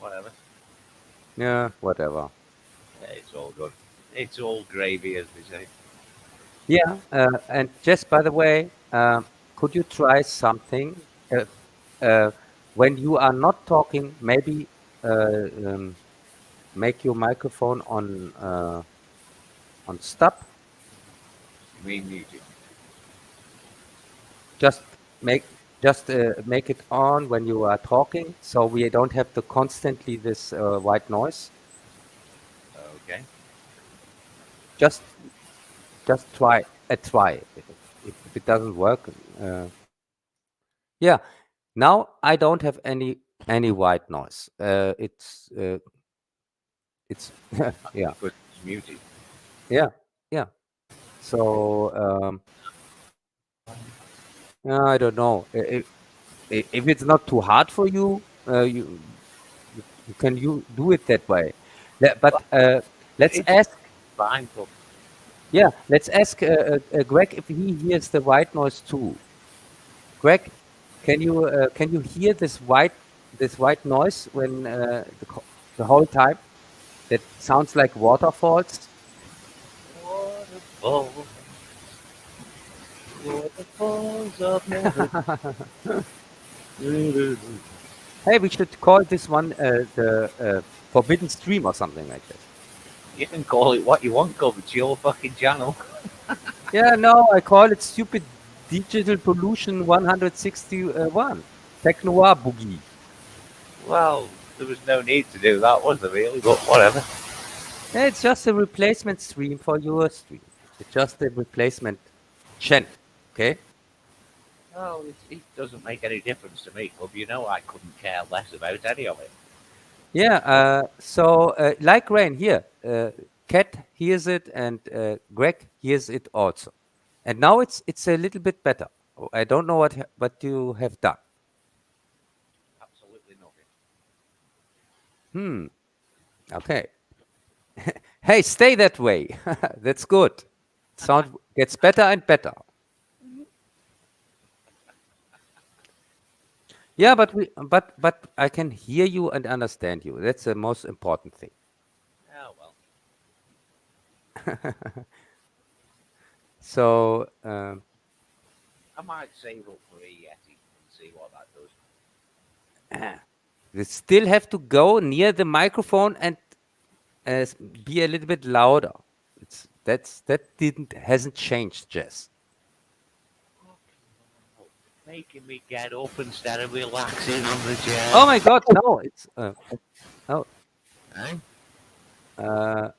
whatever. Yeah, whatever. Yeah, it's all good. It's all gravy, as they say. Yeah, and just by the way, could you try something? Uh, uh, when you are not talking, maybe make your microphone on stop. You mean muted? Just make make it on when you are talking, so we don't have to constantly this white noise. Okay. Just just try. If it doesn't work, uh, yeah. Now I don't have any white noise. It's yeah, Because it's muted. yeah, yeah. So I don't know if it's not too hard for you. You can you do it that way. Well, But let's it's ask. fine, but Yeah, let's ask Greg if he hears the white noise too. Greg, can you hear this white noise when the whole time that sounds like waterfalls? waterfalls, waterfalls of never. Hey, we should call this one the Forbidden Stream or something like that. You can call it what you want, Gov. It's your fucking channel. Yeah, no, I call it stupid digital pollution 161. Tech Noir Boogie. Well, there was no need to do that, was there really? But whatever. Yeah, it's just a replacement stream for your stream. It's just a replacement channel. Okay? Well, it doesn't make any difference to me, Gov. You know I couldn't care less about any of it. Yeah, so like Rain here, Cat hears it and Greg hears it also. And now it's a little bit better. I don't know what you have done. Absolutely nothing. Hmm. Okay. Hey, stay that way. That's good. Sound gets better and better. Yeah, but I can hear you and understand you. That's the most important thing. Oh, well. So I might save up for a Yeti and see what that does. you still have to go near the microphone and be a little bit louder. That didn't hasn't changed, Jess. Making me get up instead of relaxing on the chair. Oh my God, no! It's oh Eh? uh, Oh,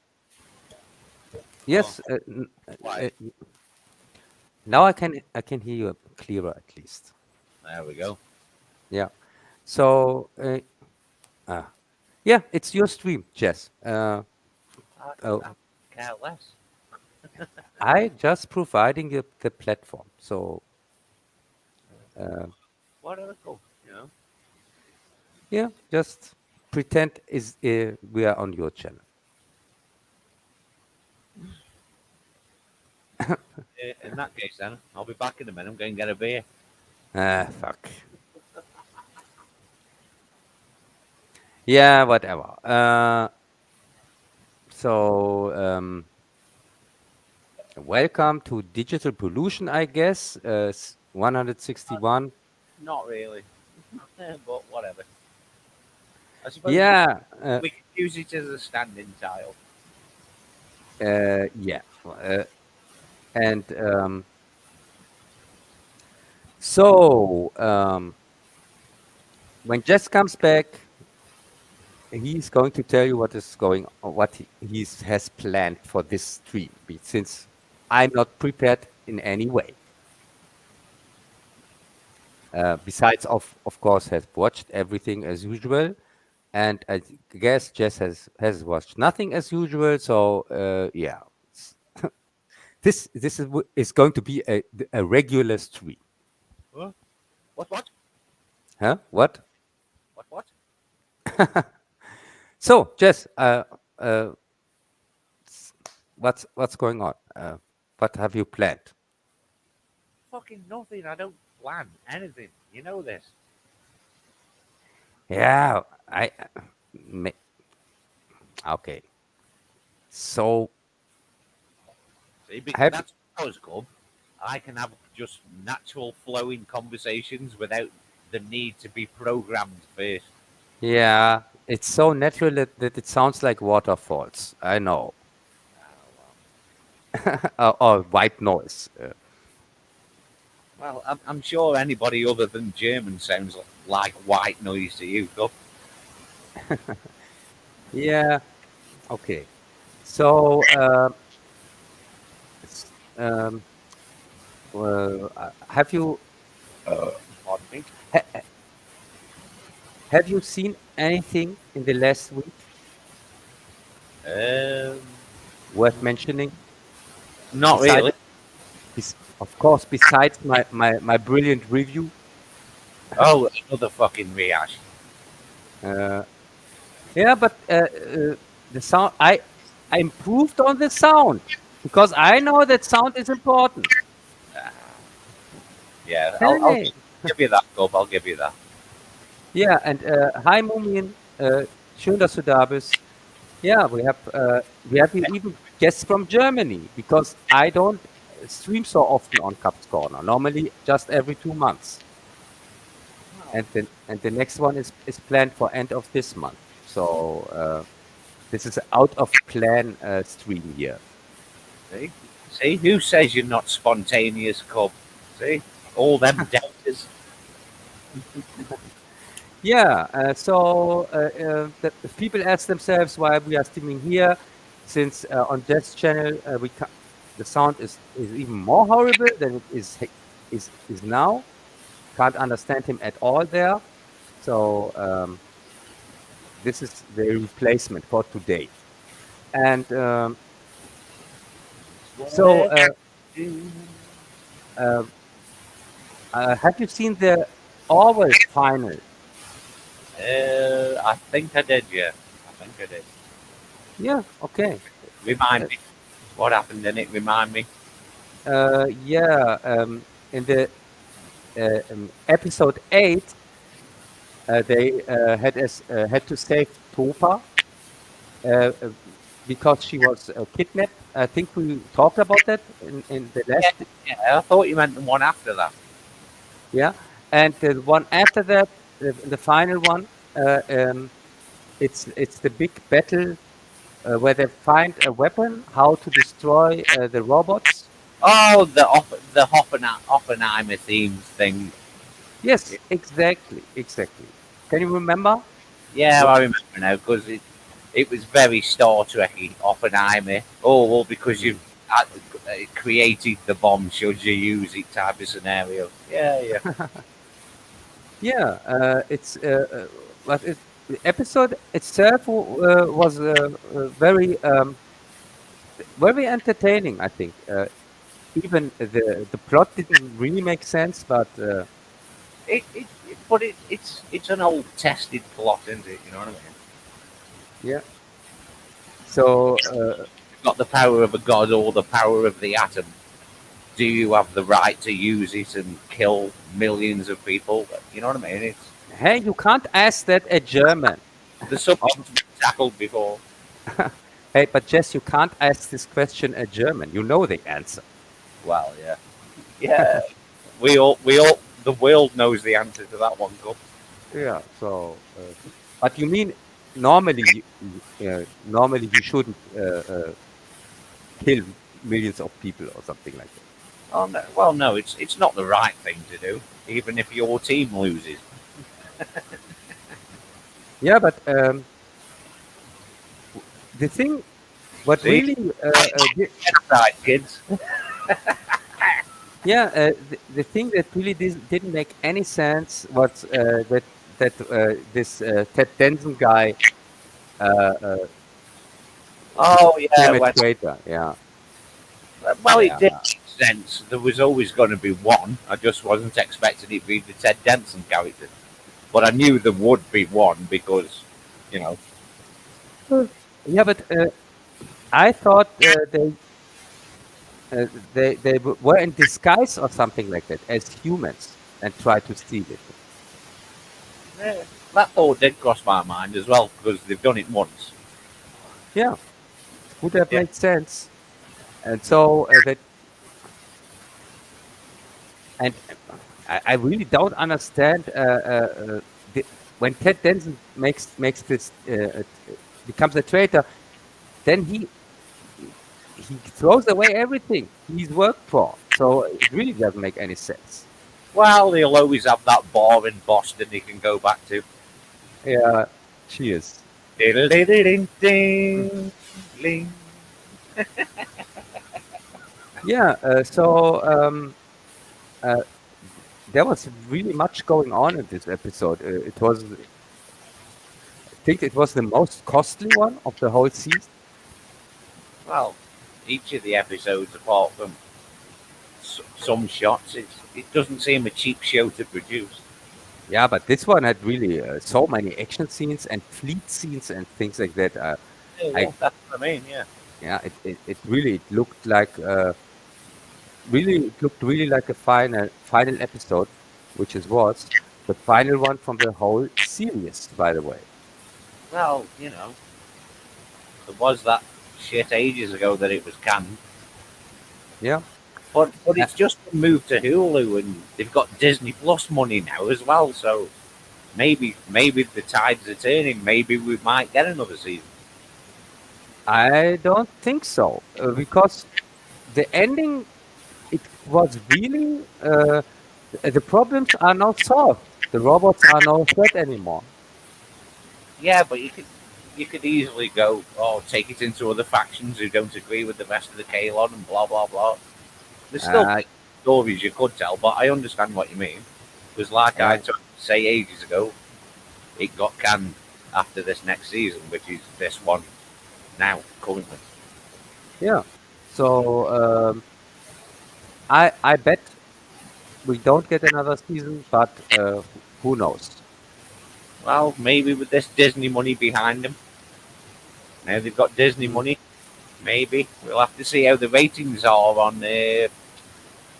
yes. why? Now I can hear you clearer at least. There we go. Yeah. So uh, yeah, it's your stream, Jess. I Oh, care less. I just providing you the platform. So uh, Whatever, cool. You know? yeah, just pretend is we are on your channel. In that case, then, I'll be back in a minute. I'm going to get a beer. Ah, fuck. Yeah, whatever. So welcome to Digital Pollution, I guess. 161. Not really. But whatever. I suppose Yeah, we could use it as a standing tile. yeah. And so when Jess comes back, he's going to tell you what is going on, what he has planned for this stream, since I'm not prepared in any way. Besides, of course, has watched everything as usual, and I guess Jess has watched nothing as usual. So yeah, it's- this is going to be a regular stream, Huh? What? huh? What? What? So Jess, uh, what's going on? What have you planned? Fucking nothing. I don't plan anything. You know this. Yeah, I Okay. So See, because have that's Powers Club. I can have just natural flowing conversations without the need to be programmed first. yeah, it's so natural that it sounds like waterfalls. I know. Or white noise. Well, I'm sure anybody other than German sounds like white noise to you, Gup. Yeah. Okay. So s- um, well, Pardon me. ha, have you seen anything in the last week Um, worth mentioning? Not Besides, really. of course, besides my brilliant review. Oh, another fucking rehash. Uh, yeah, but the sound I improved on the sound because I know that sound is important. Yeah, I'll Hey. give you that, Gup. I'll give you that. Yeah, and hi Mumin, schön, dass du da bist. Yeah, we have here even guests from Germany because I don't stream so often on Cups Corner. Normally, just every 2 months, and the next one is planned for end of this month. So this is out of plan stream here. See? See? Who says you're not spontaneous, Cub? See? All them doubters. Yeah, the people ask themselves why we are streaming here, since on Jess channel the sound is even more horrible than it is now. Can't understand him at all there. So this is the replacement for today. And so Whatever you uh, have you seen the Orwell final? I think I did, yeah. I think I did. Yeah, okay. Remind me. What happened in it? Remind me. Yeah, in the episode 8, they had to save Topa uh, uh, because she was kidnapped. I think we talked about that in the Yeah, last. yeah. I thought you meant the one after that. Yeah, and the one after that, the final one, it's the big battle where they find a weapon, how to destroy the robots. Oh, the Oppenheimer themes thing. Yes, exactly, exactly. Can you remember? Yeah, What? I remember now because it was very Star Trekky. Oppenheimer. Oh, well, because Mm. you've created the bomb, should you use it? Type of scenario. Yeah, yeah. Yeah, but the episode itself was very entertaining. I think even the plot didn't really make sense, but But it's an old tested plot, isn't it? You know what I mean? yeah. So You've got the power of a god or the power of the atom. Do you have the right to use it and kill millions of people? You know what I mean? It's hey, you can't ask that a German. the Oh, subject's been tackled before. hey, but Jess, you can't ask this question a German. You know the answer. Well, yeah, yeah. The world knows the answer to that one. Cup. Yeah. So, but you mean normally you shouldn't kill millions of people or something like that. Oh no, well, no, it's not the right thing to do, even if your team loses. Yeah, but the thing, what See, really, genocide, kids. yeah, the thing that really didn't make any sense was that this Ted Denson guy uh, Oh yeah, became a well, traitor. Yeah, it yeah, did make sense. There was always going to be one. I just wasn't expecting it to be the Ted Denson character, but I knew there would be one because, you know, yeah. But I thought they were in disguise or something like that as humans and tried to steal it. yeah. That thought did cross my mind as well because they've done it once. Yeah, would have Yeah. made sense. And so that, and I really don't understand when Ted Danson makes this becomes a traitor, then he throws away everything he's worked for. So it really doesn't make any sense. Well, he'll always have that bar in Boston he can go back to. Yeah, cheers. Mm. Diddle-diddle-ding-ding-ling. Yeah, uh, there was really much going on in this episode. I think it was the most costly one of the whole season. Well, each of the episodes, apart from some shots, it doesn't seem a cheap show to produce. Yeah, but this one had really so many action scenes and fleet scenes and things like that. Yeah, I yeah, that's what I mean. Yeah. yeah, it really it looked like really like a final episode, which is was the final one from the whole series, by the way. Well, there was that shit ages ago that it was canned, Yeah. but Uh, it's just been moved to Hulu, and they've got Disney Plus money now as well. So maybe the tides are turning. Maybe we might get another season. I don't think so because the ending it was really the problems are now solved. The robots are no threat anymore. Yeah, but you could easily go, oh, take it into other factions who don't agree with the rest of the Kalon and blah blah blah. There's still Uh, stories you could tell, but I understand what you mean. Because like I yeah, tried to say ages ago, it got canned after this next season, which is this one now currently. yeah. So I bet we don't get another season, but who knows? Well, maybe with this Disney money behind them, now they've got Disney Mm. money. Maybe we'll have to see how the ratings are on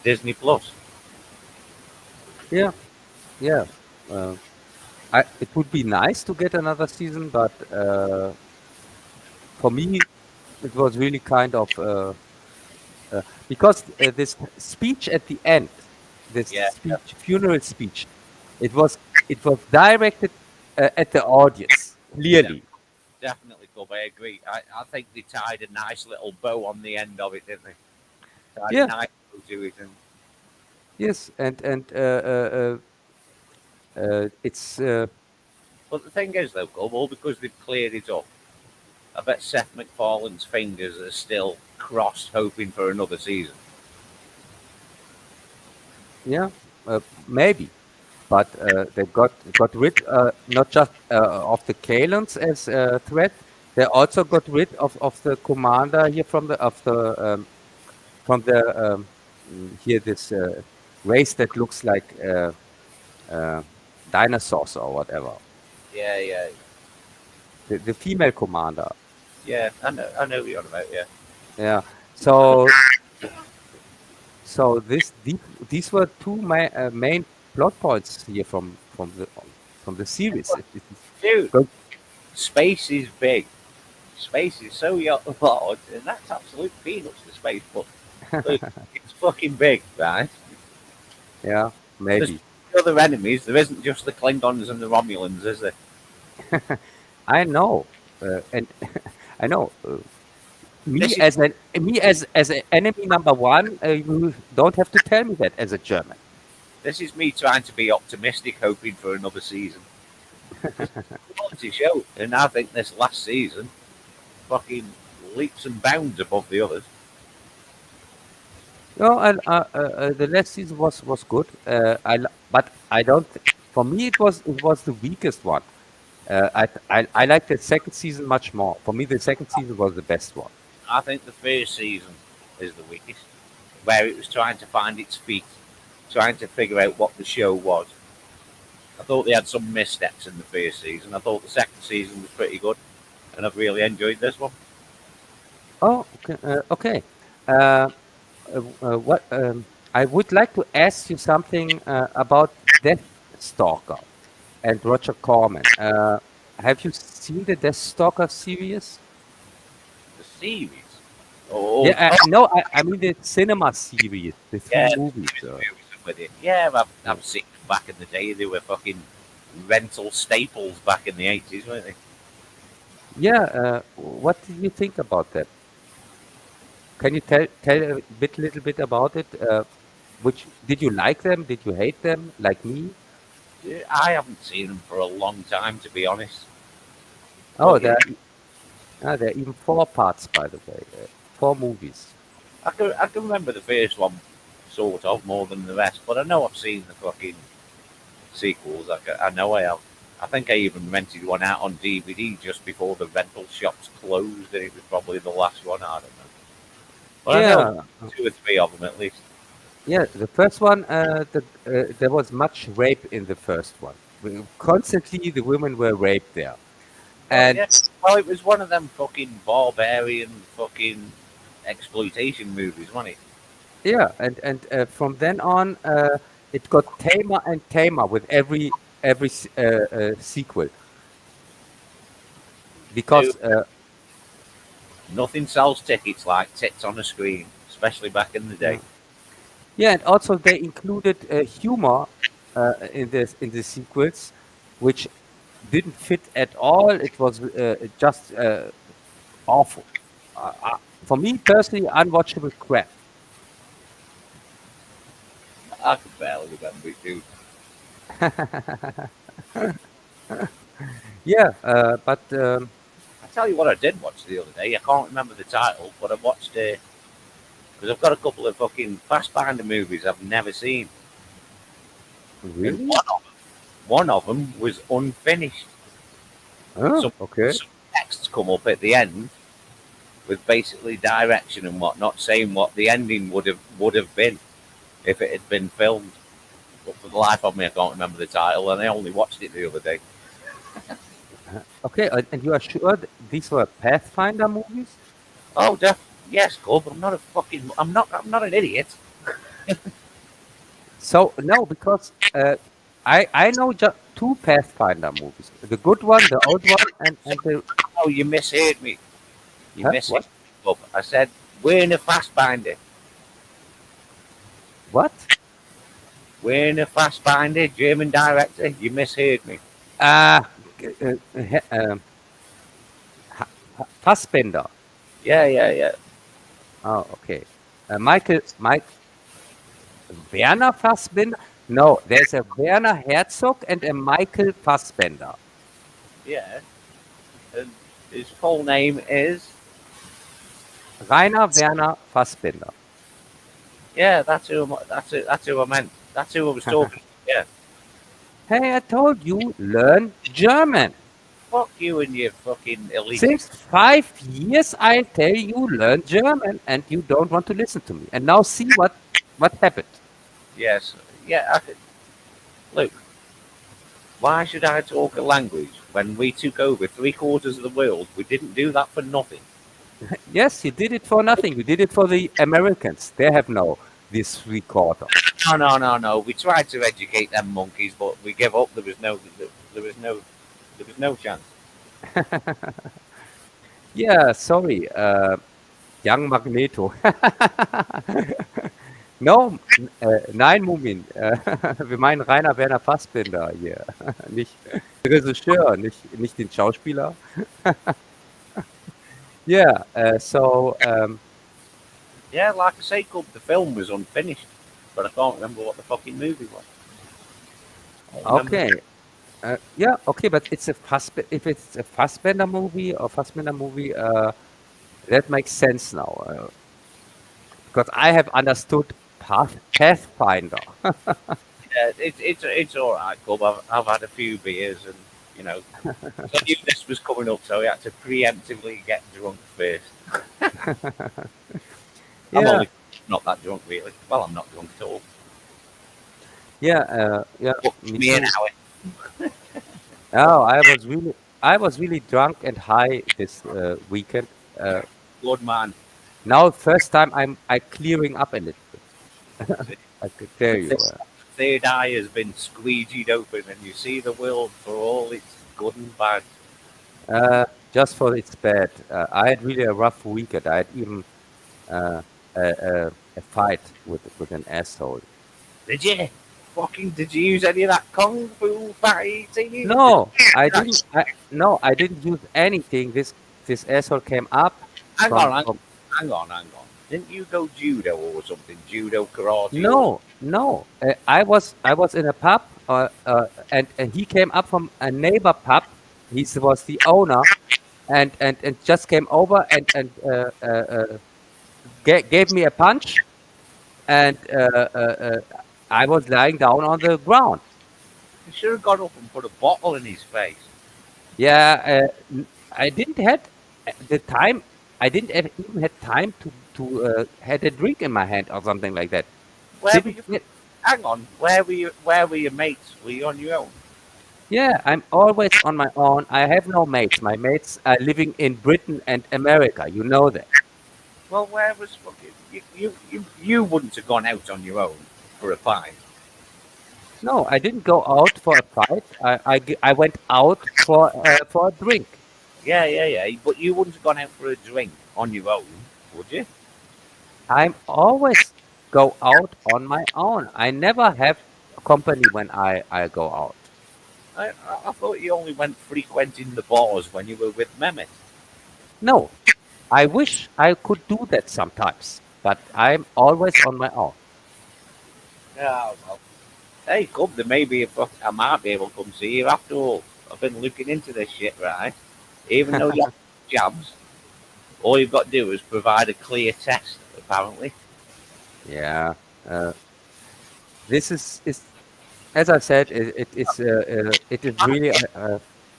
Disney Plus. Yeah, yeah. Uh, it would be nice to get another season, but for me, it was really kind of because this speech at the end, this Yeah, yeah, funeral speech, it was directed at the audience yeah, clearly. definitely, Club. I agree. I think they tied a nice little bow on the end of it, didn't they? Tied a Yeah, nice bow to it, and yes, and it's but the thing is, though, Club, all because they've cleared it up. I bet Seth MacFarlane's fingers are still crossed, hoping for another season. yeah, maybe. But they got rid not just of the Kalons as a threat, they also got rid of the commander here from the here this race that looks like uh, dinosaurs or whatever. Yeah, yeah, The female commander. yeah. I know what you're on about. Yeah, Yeah. So these were two main plot points here from the series. It's dude. go- Space is big. Space is so large, and that's absolute peanuts to space. But look, it's fucking big, right? yeah, There's maybe. other enemies. There isn't just the Klingons and the Romulans, is there? I know, and I know. This is Me as an enemy number one, you don't have to tell me that as a German. this is me trying to be optimistic, hoping for another season. It's a quality show, and I think this last season fucking leaps and bounds above the others. No, and the last season was good. But I don't. For me, it was the weakest one. I like the second season much more. For me, the second season was the best one. I think the first season is the weakest, where it was trying to find its feet, trying to figure out what the show was. I thought they had some missteps in the first season. I thought the second season was pretty good, and I've really enjoyed this one. Oh, okay. Okay. Uh, what I would like to ask you something about Death Stalker. and Roger Corman. Have you seen the Death Stalker series? The series. Oh, Yeah, no, I mean the cinema series, the three yeah, movies. the movies with it. Yeah, Yeah, I've seen them back in the day. They were fucking rental staples back in the 80s, weren't they? yeah. What did you think about that? Can you tell a little bit about it? Which did you like them? Did you hate them? Like me? Yeah, I haven't seen them for a long time, to be honest. Oh, But yeah, there are even four parts, by the way. Four movies. I can remember the first one sort of more than the rest. But I know I've seen the fucking sequels. I know I have. I think I even rented one out on DVD just before the rental shops closed, and it was probably the last one. I don't know. But I know Yeah, two or three of them at least. yeah. The first one, there was much rape in the first one. Constantly, the women were raped there, Well, and yeah. Well, it was one of them fucking barbarian fucking exploitation movies, wasn't it? yeah, and from then on, it got tamer and tamer with every sequel Dude, because nothing sells tickets like tits on a screen, especially back in the day. yeah, yeah, and also they included humor in the sequels, which didn't fit at all. It was just awful. For me personally, unwatchable crap. I can barely remember it, dude. Yeah, but I tell you what, I did watch the other day. I can't remember the title, but I watched because I've got a couple of fucking Fassbinder movies I've never seen, and really? one of them was unfinished. Oh, okay. Some texts come up at the end with basically direction and whatnot, saying what the ending would have been if it had been filmed. But for the life of me, I can't remember the title, and I only watched it the other day. Okay, and you are sure these were Pathfinder movies? Oh, yes, cool, but I'm not an idiot. So no, because I know just two Pathfinder movies. The good one, the old one, and the Oh, you misheard me. You what? misheard me. Up. I said Werner Fassbinder. What? Werner Fassbinder, German director. You misheard me. Ah, Fassbender. Yeah, yeah, yeah. Oh, okay. Mike Werner Fassbinder? No, there's a Werner Herzog and a Michael Fassbender. Yeah. And his full name is. Rainer Werner Fassbinder. Yeah, that's who I meant. That's who I was talking. Yeah. Hey, I told you, learn German. Fuck you and your fucking elite. Since 5 years, I tell you, learn German, and you don't want to listen to me. And now see what happened. Yes. Yeah. Look, why should I talk a language when we took over 3/4 of the world? We didn't do that for nothing. Yes, you did it for nothing. You did it for the Americans. They have no this 3/4. No. We tried to educate them monkeys, but we gave up. There was no chance. Yeah, sorry, young Magneto. No, nein, Mumin. Wir meinen Rainer Werner Fassbinder hier. Nicht den Regisseur, nicht den Schauspieler. Yeah, Yeah, like I say, Cub, the film was unfinished, but I can't remember what the fucking movie was. okay. Yeah, okay, but if it's a Fassbender movie or Fassbender movie, that makes sense now. Because I have understood Pathfinder. Yeah, it's all right, Cub. I've had a few beers, and you know, I knew this was coming up, so I had to preemptively get drunk first. I'm Yeah, only not that drunk, really. Well, I'm not drunk at all. yeah, But me me an too. hour. Oh, I was really drunk and high this weekend. Good man. Now, first time I clearing up a little bit. I could tell you. third eye has been squeegeed open and you see the world for all its good and bad. Just for its bad. I had really a rough weekend. I had even uh, a fight with an asshole. Did you? Fucking, did you use any of that kung fu fighting? No, I didn't. No, I didn't use anything. This asshole came up Hang on, from hang, from. hang on. Didn't you go judo or something? Judo, karate, or No, no. I was in a pub, and he came up from a neighbor pub. He was the owner, and just came over and gave me a punch, and I was lying down on the ground. you should have got up and put a bottle in his face. Yeah, I didn't had the time. I didn't even had time to had a drink in my hand or something like that. Where were Didn't. you? Hang on, where were you? Where were your mates? Were you on your own? Yeah, I'm always on my own. I have no mates. My mates are living in Britain and America. You know that. Well, where was fucking you wouldn't have gone out on your own for a pint. No, I didn't go out for a fight. I went out for a drink. Yeah. But you wouldn't have gone out for a drink on your own, would you? I'm always go out on my own. I never have company when I go out. I thought you only went frequenting the bars when you were with Mehmet. No, I wish I could do that sometimes, but I'm always on my own. Yeah, well, hey, come, there may be I might be able to come see you after all. I've been looking into this shit, right? Even though you have jabs, all you've got to do is provide a clear test, apparently. Yeah. This is as I said, it is really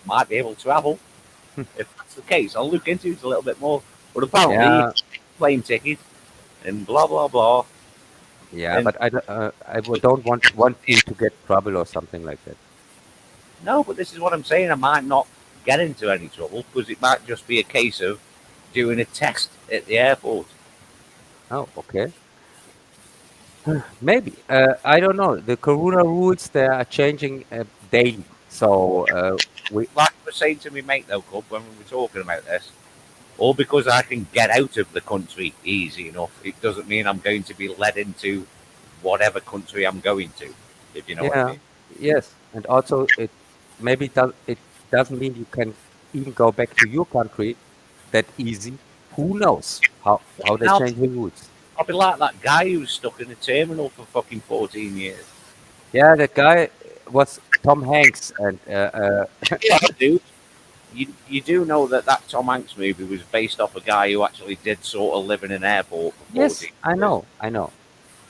Might be able to travel. If that's the case, I'll look into it a little bit more. But apparently, yeah, it's plane ticket and blah blah blah. yeah, And but don't want you to get trouble or something like that. no, but this is what I'm saying. I might not get into any trouble because it might just be a case of doing a test at the airport. Oh, okay. Maybe. I don't know. The Corona rules they are changing daily. So we Like you were saying to me, mate, though, Cub, when we were talking about this, all because I can get out of the country easy enough, it doesn't mean I'm going to be led into whatever country I'm going to, if you know what I yeah, mean. yes, and also it doesn't mean you can even go back to your country that easy. Who knows how they I'll, change the rules? I'll be like that guy who was stuck in a terminal for fucking 14 years. Yeah, that guy was Tom Hanks, and Yeah, dude. You do know that that Tom Hanks movie was based off a guy who actually did sort of live in an airport for yes, 14 I years. know, I know,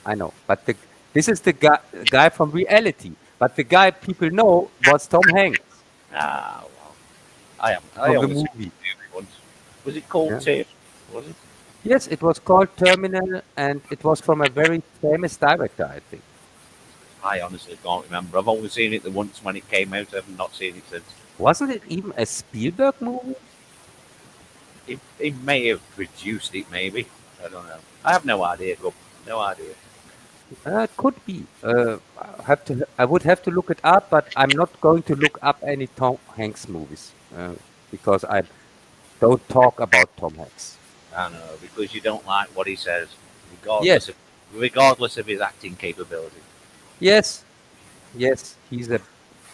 I know. But this is the guy from reality. But the guy people know was Tom Hanks Ah, well, I from the only saw movie. the movie once. Was it called Yeah. Terminal? Was it? Yes, it was called Terminal, and it was from a very famous director, I think. I honestly can't remember. I've only seen it the once when it came out. I've not seen it since. Wasn't it even a Spielberg movie? It may have produced it, maybe. I don't know. I have no idea, Gub. No idea. It could be. I would have to look it up, but I'm not going to look up any Tom Hanks movies because I don't talk about Tom Hanks. I don't know because you don't like what he says, regardless Yes, of regardless of his acting capability. yes, yes. He's a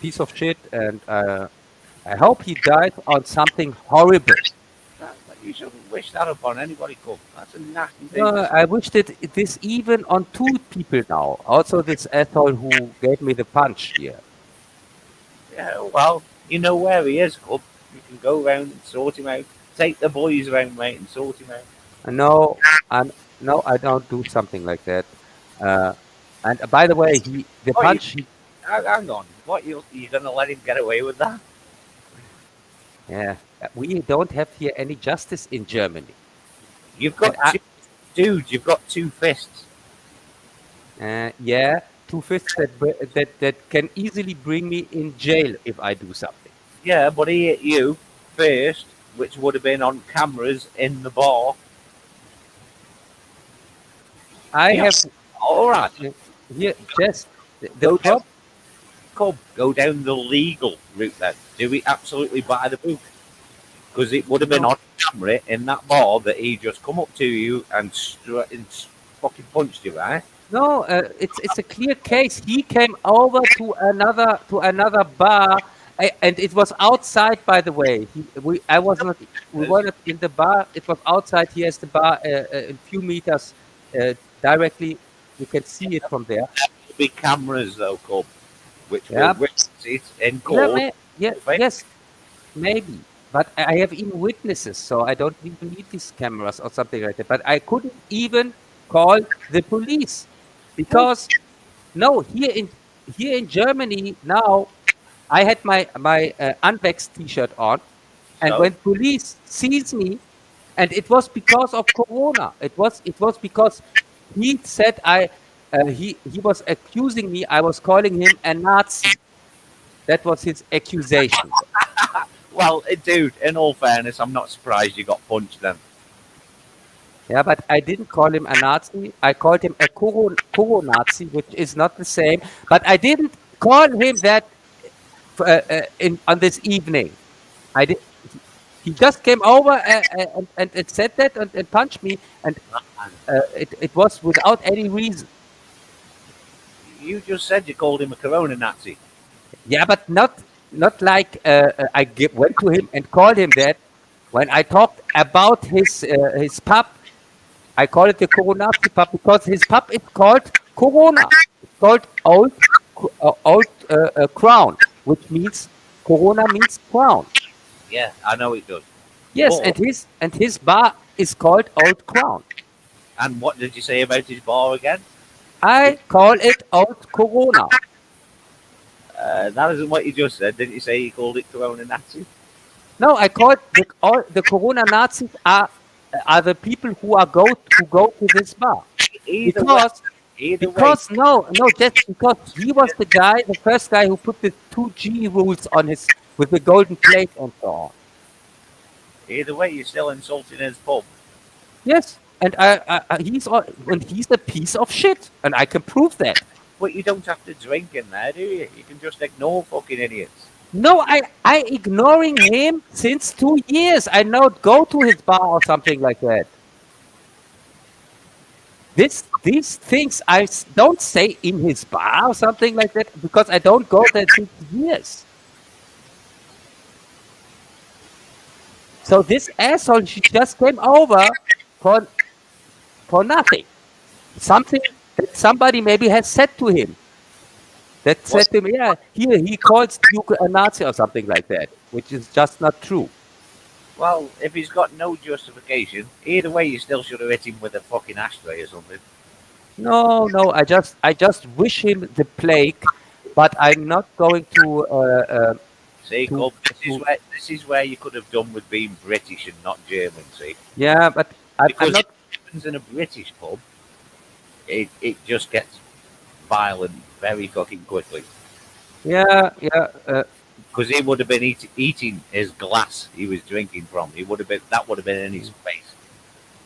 piece of shit, and I hope he died on something horrible. You shouldn't wish that upon anybody, Gub. That's a nasty thing to say. I wish that this even on two people now. Also, this asshole who gave me the punch here. Yeah, well, you know where he is, Gub. You can go around and sort him out. Take the boys around, mate, and sort him out. No, I'm no, I don't do something like that. Uh, and by the way, the Oh, punch. hang on. What you gonna let him get away with that? Yeah, we don't have here any justice in Germany. You've And got two, dude. You've got two fists. yeah, two fists that can easily bring me in jail if I do something. Yeah, but he hit you first, which would have been on cameras in the bar. I Yeah. have All right. here, yes. The Go down, prob go down the legal route then. Do it absolutely by the book. Because it would have been no, on camera in that bar that he just come up to you and, and fucking punched you, right? no, it's a clear case. He came over to another bar, and it was outside, by the way. I was not. We were not in the bar. It was outside. He has the bar a few meters directly. You can see it from there. Big cameras though, Cub, which will Yeah, witness it in yeah, court. yeah, yes, maybe. But I have even witnesses, so I don't even need these cameras or something like that. But I couldn't even call the police because no, here in Germany now I had my unvaxxed T-shirt on, and So when police sees me, and it was because of Corona. It was because he said he was accusing me. I was calling him a Nazi. That was his accusation. well, dude, in all fairness, I'm not surprised you got punched then. Yeah, but I didn't call him a Nazi. I called him a Nazi, which is not the same. But I didn't call him that on this evening. I did. He just came over and said that and punched me, and it was without any reason. You just said you called him a Corona Nazi. Yeah, but not like went to him and called him that. When I talked about his pub, I call it the Coronazi pub because his pub is called Corona. It's called Old Crown, which means Corona means crown. Yeah, I know it does. Yes, But, and his bar is called Old Crown. and what did you say about his bar again? I call it Old Corona. That isn't what you just said. Didn't you say you called it Corona Nazi? No, I call it all the Corona Nazis are the people who go to this bar Either way, because either way, because no, just because he was the first guy who put the 2G rules on his with the golden plate and so on. either way, you're still insulting his pub. Yes, and he's a piece of shit, and I can prove that. But you don't have to drink in there, do you? You can just ignore fucking idiots. No, I ignoring him since 2 years. I not go to his bar or something like that. These things don't say in his bar or something like that because I don't go there since years. So this asshole, she just came over for nothing. Something that somebody maybe has said to him. That said to him, yeah, he calls you a Nazi or something like that, which is just not true. Well, if he's got no justification, either way, you still should have hit him with a fucking ashtray or something. No, I just wish him the plague, but I'm not going to. See, To- Cub, to- this is where you could have done with being British and not German. See, Yeah, but I'm because not. if it happens in a British pub, it just gets violent very fucking quickly. Yeah, Because he would have been eating his glass he was drinking from. He would have been that would have been in his face.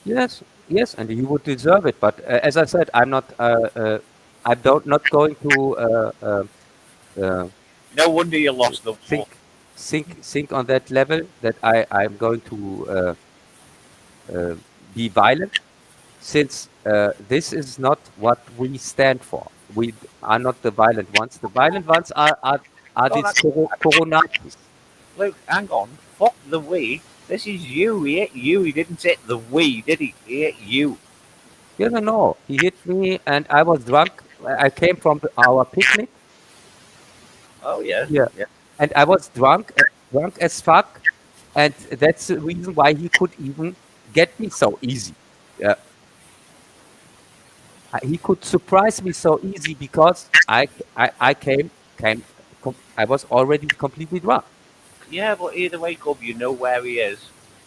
yes, and you would deserve it. But as I said, I'm not. I'm not going to No wonder you lost the war. think on that level that I'm going to be violent, since this is not what we stand for. We are not the violent ones. The violent ones are Oh, these that's- Coronatis. Luke, hang on. Fuck the we. This is you. He hit you. He didn't hit the we, did he? He hit you. You don't know. He hit me, and I was drunk. I came from our picnic. Oh yeah. Yeah. Yeah. And I was drunk as fuck, and that's the reason why he could even get me so easy. Yeah, he could surprise me so easy because I came I was already completely drunk. Yeah, but either way, Cub, you know where he is.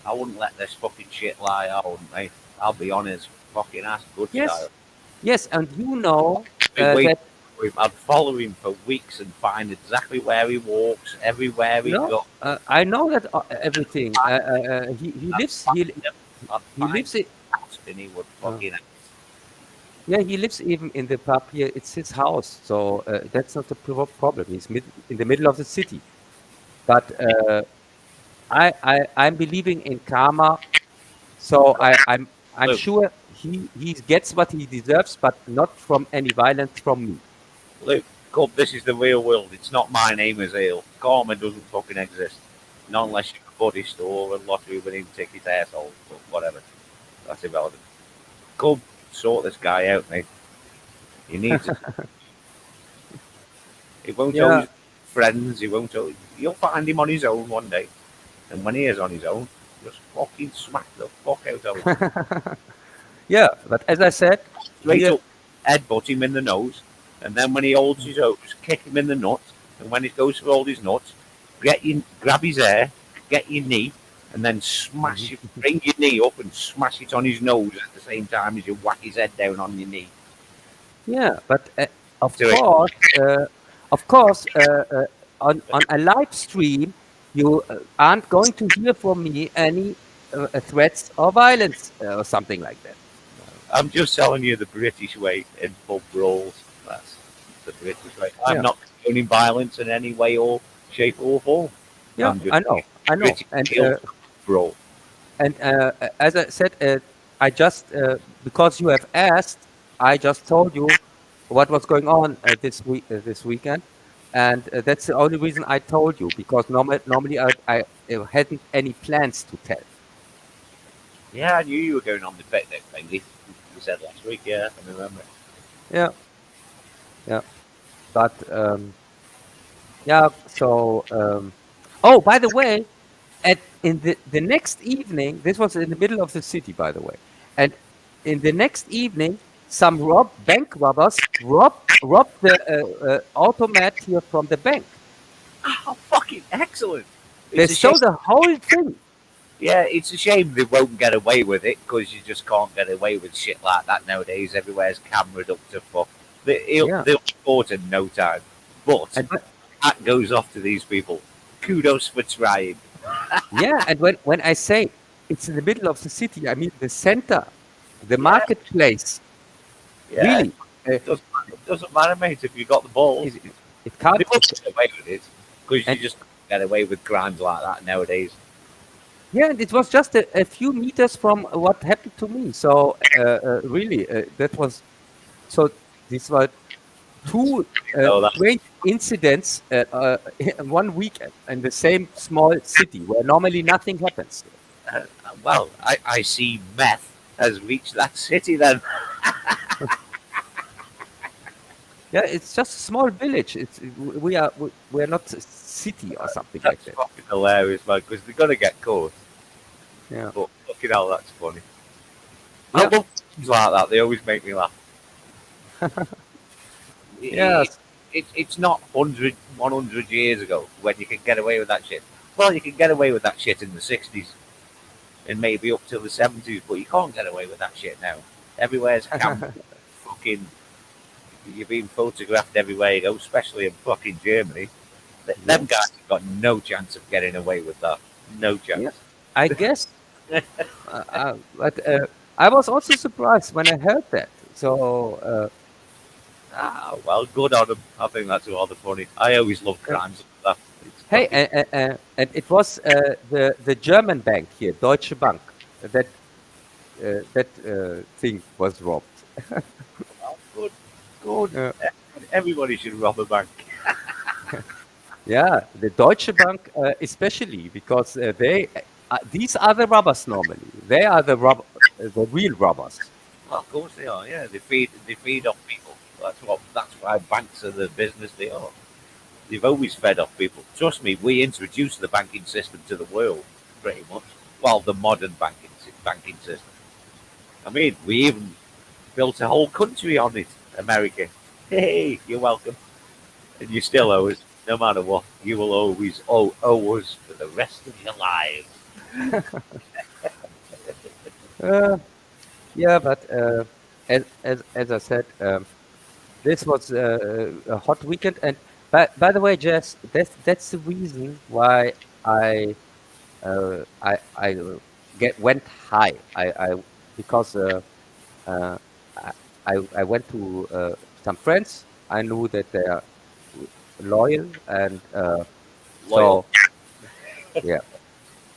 I wouldn't let this fucking shit lie. I wouldn't, mate. I'll be on his fucking ass, good Yes, style. yes, and you know I'd wait that for him. I'd follow him for weeks and find exactly where he walks, everywhere he no, goes. I know that everything. He lives I'd he find lives it. him, and he would Uh, fucking. yeah, Yeah, he lives even in the pub here. It's his house, so that's not the problem. He's in the middle of the city. But I'm believing in karma, so I'm Luke, sure he gets what he deserves, but not from any violence from me. Luke, Cub, this is the real world. It's not my name as ale. Karma doesn't fucking exist. Not unless you're a Buddhist or a lottery winning ticket asshole, but whatever. That's irrelevant. Cub, sort this guy out, mate. You need to. He won't Yeah, always friends. He won't. You'll find him on his own one day, and when he is on his own, just fucking smack the fuck out of him. yeah. But as I said, Straight here, up, headbutt him in the nose, and then when he holds his oats, kick him in the nuts, and when he goes to hold his nuts, grab his hair, get your knee, and then smash it, bring your knee up and smash it on his nose at the same time as you whack his head down on your knee. yeah. But of Do it. course, uh, of course, on a live stream, you aren't going to hear from me any threats or violence or something like that. I'm just telling you the British way in pub brawls. That's the British way. I'm Yeah, not condoning violence in any way or shape or form. yeah. I'm just I know. British skill brawl. And as I said, I just because you have asked, I just told you what was going on this weekend, and that's the only reason I told you because normally I hadn't any plans to tell. Yeah, I knew you were going on the picnic thing. You said last week. Yeah, I remember. Yeah, yeah. But yeah. So oh, by the way, in the next evening, this was in the middle of the city, by the way, and in the next evening, some bank robbers robbed the automat here from the bank. Oh, fucking excellent! They It's a shame. stole the whole thing. Yeah, it's a shame they won't get away with it because you just can't get away with shit like that nowadays. Everywhere's cameraed up to fuck. Yeah, They'll be caught in no time. But and that goes off to these people. Kudos for trying. yeah, and when I say it's in the middle of the city, I mean the center, the Yeah, marketplace. yeah. Really, uh, Doesn't matter, mate, if you got the balls. it can't. They won't get away with it because you And just can't get away with crimes like that nowadays. yeah, and it was just a few meters from what happened to me. So really, that was so. These were two So that, strange incidents in one weekend in the same small city where normally nothing happens. uh, well, I see meth has reached that city then. Yeah, it's just a small village. We are not a city or something like That's that. fucking hilarious, man, because they're going to get caught. Yeah, But fucking hell, that's funny. I yeah, love things like that. They always make me laugh. It, yes, it's not 100 years ago when you can get away with that shit. Well, you can get away with that shit in the 60s and maybe up till the 70s, but you can't get away with that shit now. Everywhere's camp. Fucking, you're being photographed everywhere you go, especially in fucking Germany. yeah, Them guys have got no chance of getting away with that. No yeah. chance. I guess, but I was also surprised when I heard that. So Ah, well, good on them. I think that's rather funny. I always love uh, crimes like that. It's hey, fucking and it was the German bank here, Deutsche Bank, that thing was robbed. well, good. Good. Uh, Everybody should rob a bank. yeah, the Deutsche Bank especially because these are the robbers normally. They are the real robbers. Well, of course they are. Yeah, they feed off people. That's why banks are the business they are. They've always fed off people. Trust me, we introduced the banking system to the world, pretty much. Well, the modern banking system. I mean, we even built a whole country on it, America. Hey, you're welcome. And you still owe us, no matter what. You will always owe us for the rest of your lives. Uh, yeah, but as I said, this was a hot weekend. And by the way, Jess, that's the reason why I went high. I because uh, I, I went to some friends. I knew that they are loyal, and Loyal. so yeah,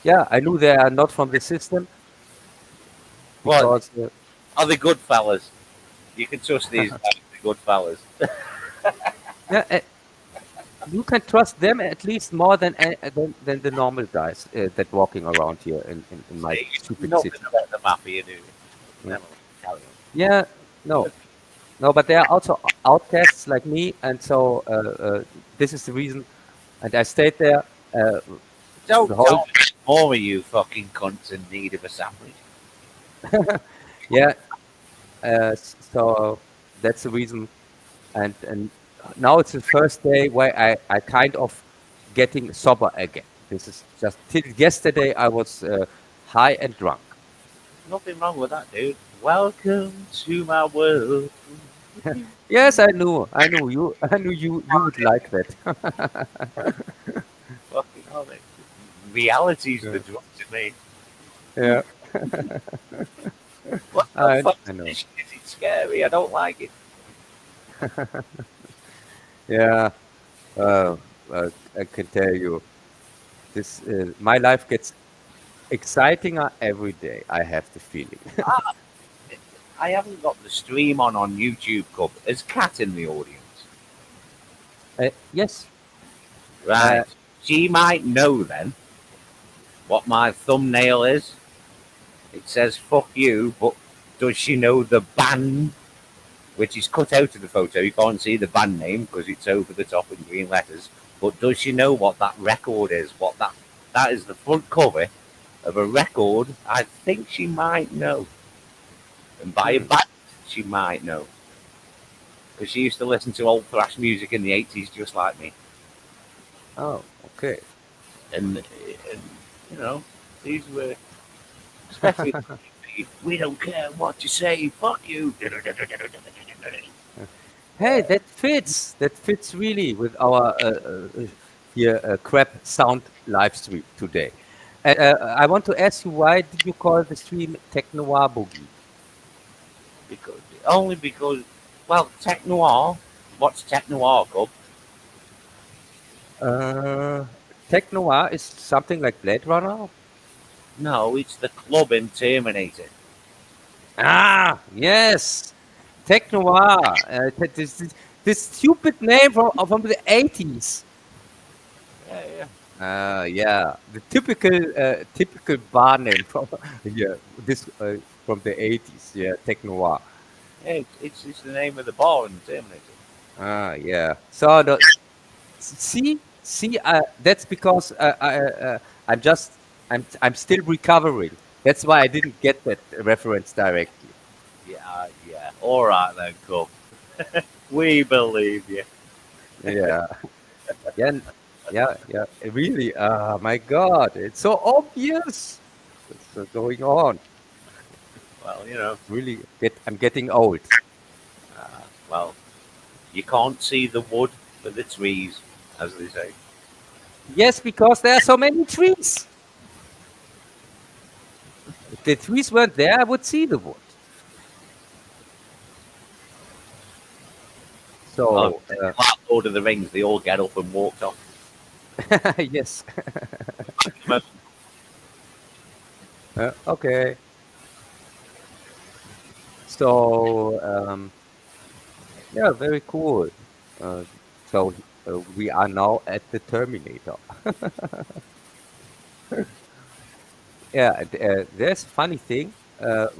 yeah. I knew they are not from the system What? because Are they good fellas? You can trust these guys, the good fellas. yeah, you can trust them at least more than the normal guys that walking around here in my See, you stupid know nothing city. about the mafia, do you? Mm. Never. Carry on. Yeah, no, no, but they are also outcasts like me, and so this is the reason. And I stayed there the Don't whole. tell me more of you fucking cunts in need of a sandwich. Yeah, so that's the reason. And now it's the first day where I kind of getting sober again. This is just till yesterday I was high and drunk. Nothing wrong with that, dude. Welcome to my world. Yes, I knew you, I knew you would like that. Fucking hell, mate. Reality's the Yeah, drug to me. yeah, What the fuck I is know. this shit? It's scary. I don't like it. Yeah, uh, I can tell you this. My life gets exciting every day. I have the feeling. Ah, I haven't got the stream on YouTube, Cub. Is Cat in the audience? Yes, Right. She might know then what my thumbnail is. It says fuck you, but does she know the band, which is cut out of the photo? You can't see the band name because it's over the top in green letters. But does she know what that record is? What that is the front cover of a record? I think she might know. And by a Hmm. band, she might know. Because she used to listen to old thrash music in the 80s just like me. Oh, okay. And you know, these were, especially, we don't care what you say, fuck you. Hey, that fits. That fits really with our here crap sound live stream today. And I want to ask you, why did you call the stream Tech Noir Boogie? Because, only because, well, Tech Noir, what's Tech Noir, Cub? Uh, Tech Noir is something like Blade Runner. No, it's the club in Terminator. Ah, yes, Tech Noir. This stupid name from the 80s. Yeah, yeah. Yeah, the typical bar name from yeah this from the 80s. Yeah, Tech Noir. Yeah, it's the name of the bar in Terminator. Yeah. So see, that's because I'm just I'm still recovering. That's why I didn't get that reference directly. Yeah, yeah. All right then, Cub. We believe you. Yeah, yeah, yeah. Really, my God, it's so obvious what's going on. Well, you know, Really, I'm getting old. well, you can't see the wood for the trees, as they say. Yes, because there are so many trees. If the trees weren't there, I would see the wood. Oh, So, like Lord of the Rings, they all get up and walked off. yes. Okay. So, yeah, very cool. Uh, so we are now at the Terminator. Yeah, and, there's a funny thing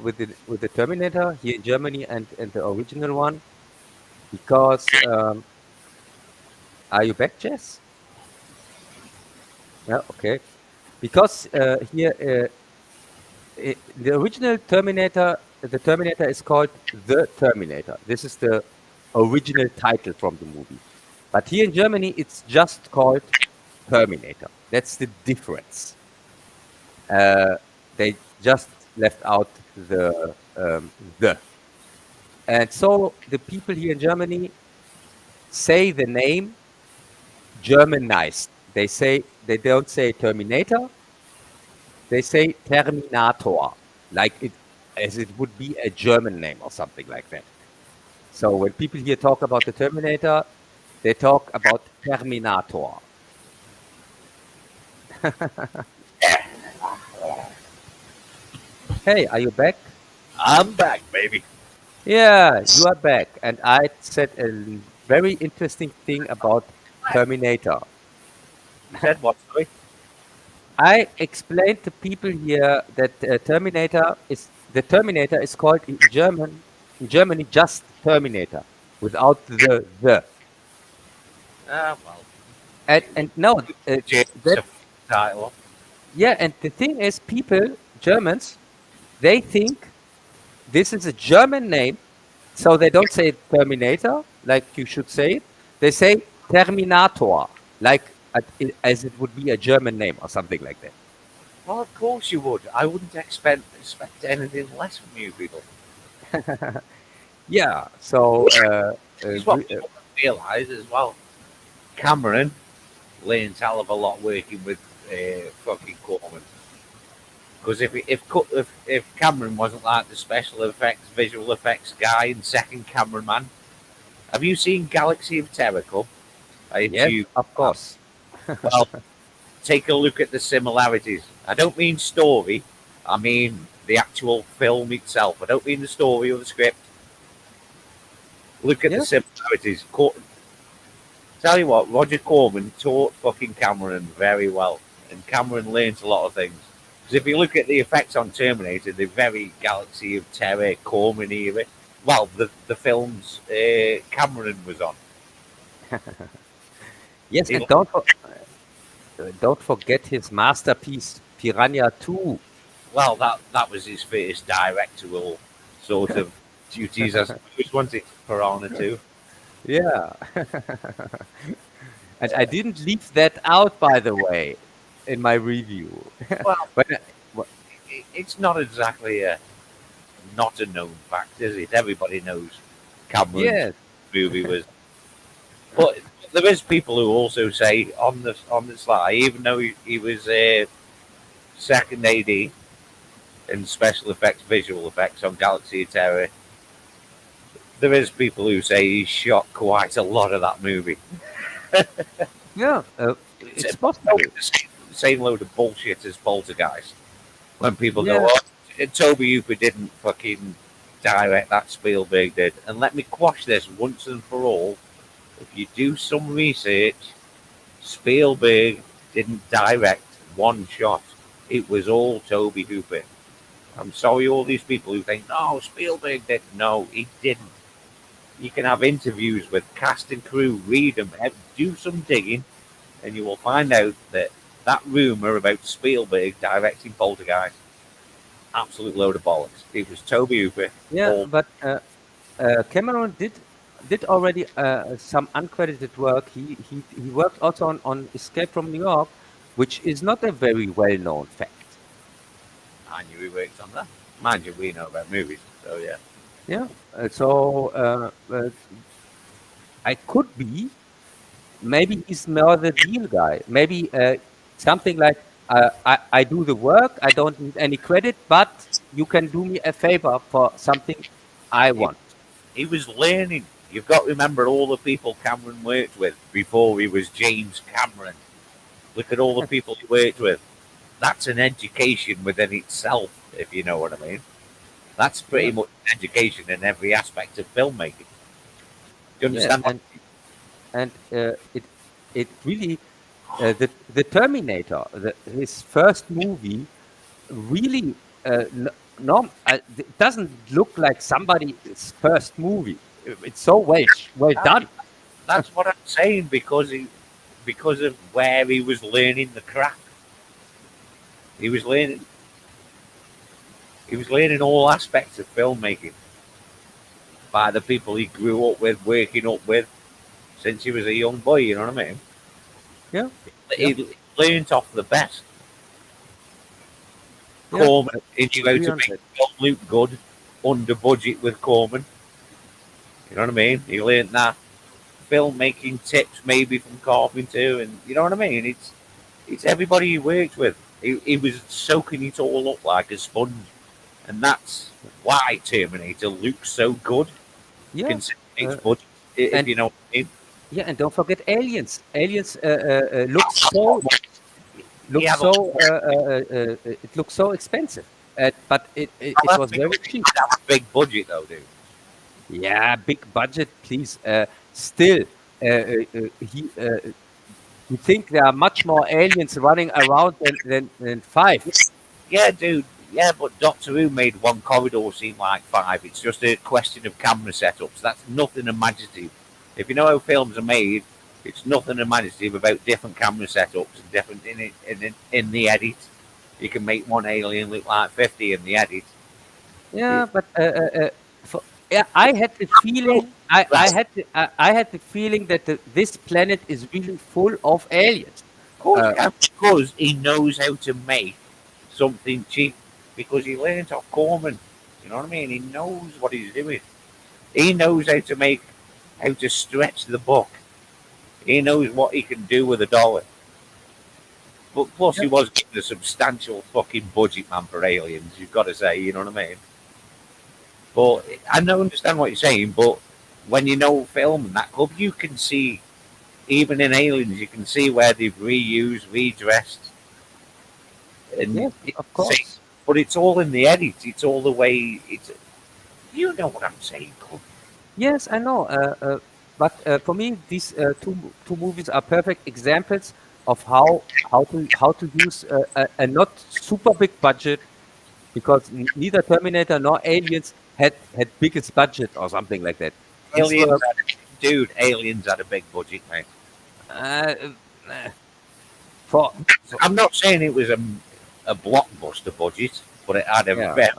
with the Terminator here in Germany and the original one, because are you back, Jess? Yeah, okay. Because here the original Terminator, the Terminator is called The Terminator. This is the original title from the movie. But here in Germany, it's just called Terminator. That's the difference. Uh, they just left out the. And so the people here in Germany say the name Germanized. They don't say Terminator, they say Terminator, like it as it would be a German name or something like that. So when people here talk about the Terminator, they talk about Terminator. Hey, are you back? I'm back, baby. Yeah, you are back. And I said a very interesting thing about Terminator. You said what, sorry? I explained to people here that the Terminator is called in Germany just Terminator without the. Ah, well, And no, James that title. yeah. And the thing is, people Germans they think this is a German name, so they don't say Terminator like you should say it. They say Terminator, like as it would be a German name or something like that. Well, of course you would. I wouldn't expect anything less from you people. Yeah. So It's what people don't realise as well. Cameron learns hell of a lot working with fucking Corman. Because if Cameron wasn't like the special effects, visual effects guy and second cameraman, have you seen Galaxy of Terror? I yes, assume. of course. Well, take a look at the similarities. I don't mean story. I mean the actual film itself. I don't mean the story or the script. Look at the Yeah. similarities. Tell you what, Roger Corman taught fucking Cameron very well, and Cameron learnt a lot of things. Because if you look at the effects on Terminator, they're very Galaxy of Terror, Corman era. Well, the films Cameron was on. Yes, He- and don't forget his masterpiece Piranha 2. well, that was his first directorial sort of duties, I suppose, wasn't it? Piranha 2. Yeah. And I didn't leave that out, by the way, in my review. Well, But it's not exactly a not a known fact, is it? Everybody knows Cameron's yes, movie was. But there is people who also say on the slide, even though he was second AD in special effects, visual effects on Galaxy of Terror, there is people who say he shot quite a lot of that movie. yeah, It's it's possible. the same load of bullshit as Poltergeist. When people go, Yeah, "Oh, Toby Hooper didn't fucking direct that, Spielberg did," and let me quash this once and for all. If you do some research, Spielberg didn't direct one shot. It was all Toby Hooper. I'm sorry, all these people who think, no, Spielberg did. No, he didn't. You can have interviews with cast and crew, read them, do some digging, and you will find out that that rumor about Spielberg directing Poltergeist, absolute load of bollocks. It was Toby Hooper. yeah, All but Cameron did already some uncredited work. He worked also on Escape from New York, which is not a very well known fact. I knew he worked on that. Mind you, we know about movies, so yeah. Yeah, so I could be. Maybe he's more the deal guy. Maybe something like I do the work. I don't need any credit, but you can do me a favor for something I He, want. he was learning. You've got to remember all the people Cameron worked with before he was James Cameron. Look at all the people he worked with. That's an education within itself, if you know what I mean. That's pretty Yeah, much an education in every aspect of filmmaking. Do you yeah, understand what? and it really the Terminator, his first movie, really it doesn't look like somebody's first movie. It's so well done. That's what I'm saying because of where he was learning the craft. He was learning he was learning all aspects of filmmaking by the people he grew up with, working up with since he was a young boy. You know what I mean? Yeah, yeah, He learned off the best. yeah. Corman, he knew how Agree to on make that. film look good under budget with Corman. You know what I mean? He learned that filmmaking tips maybe from Carpenter, and you know what I mean. It's everybody he worked with. He was soaking it all up like a sponge, and that's why Terminator looks so good. Yeah, It's budget, if and you know what I mean. yeah, and don't forget Aliens. Aliens looks so He looks had a so it looks so expensive, but it was very cheap. big budget though, dude. Yeah, big budget, please. Still, he you think there are much more aliens running around than five? Yeah, dude. Yeah, but Doctor Who made one corridor seem like five. It's just a question of camera setups. That's nothing imaginative. If you know how films are made, it's nothing imaginative about different camera setups and different in the edit. You can make one alien look like 50 in the edit. Yeah, It, but for, yeah, I had the feeling. that's I had the feeling that this planet is really full of aliens. of course, Uh, because he knows how to make something cheap. Because he learned off Corman. You know what I mean? He knows what he's doing. He knows how to stretch the buck. He knows what he can do with a dollar. But plus, yeah, he was given a substantial fucking budget, man, for aliens. You've got to say, you know what I mean? But I don't understand what you're saying. But when you know film and that club, you can see even in aliens, you can see where they've reused, redressed, and yes, of course. but it's all in the edit. It's all the way. It's you know what I'm saying, club. Yes, I know. But for me, these two movies are perfect examples of how to use a not super big budget, because neither Terminator nor Aliens had biggest budget or something like that. These Aliens, were dude. Aliens had a big budget, mate. uh, uh, for, for I'm not saying it was a blockbuster budget, but it had a yeah, very,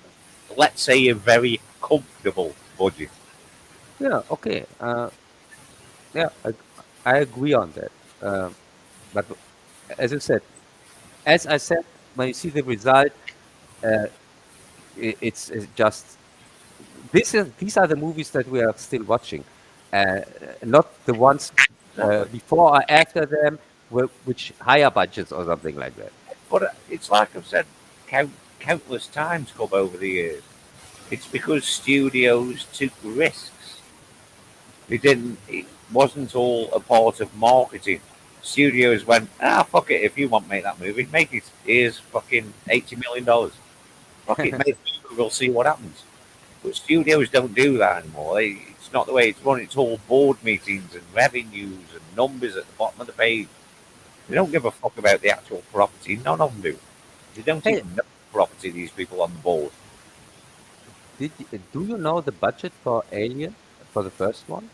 let's say, a very comfortable budget. yeah, okay, yeah, I agree on that. But as I said, when you see the result, uh, it's just these are the movies that we are still watching, uh, not the ones Exactly. before or after them, which higher budgets or something like that. But it's like I've said countless times, Cub, over the years. It's because studios took risks. They didn't. It wasn't all a part of marketing. Studios went, fuck it. If you want to make that movie, make it. Here's fucking $80 million. Fuck it, make it. We'll see what happens. But studios don't do that anymore. It's not the way it's run. It's all board meetings and revenues and numbers at the bottom of the page. They don't give a fuck about the actual property. None of them do. They don't Hey, even know the property, these people on the board. do you know the budget for Alien, for the first one?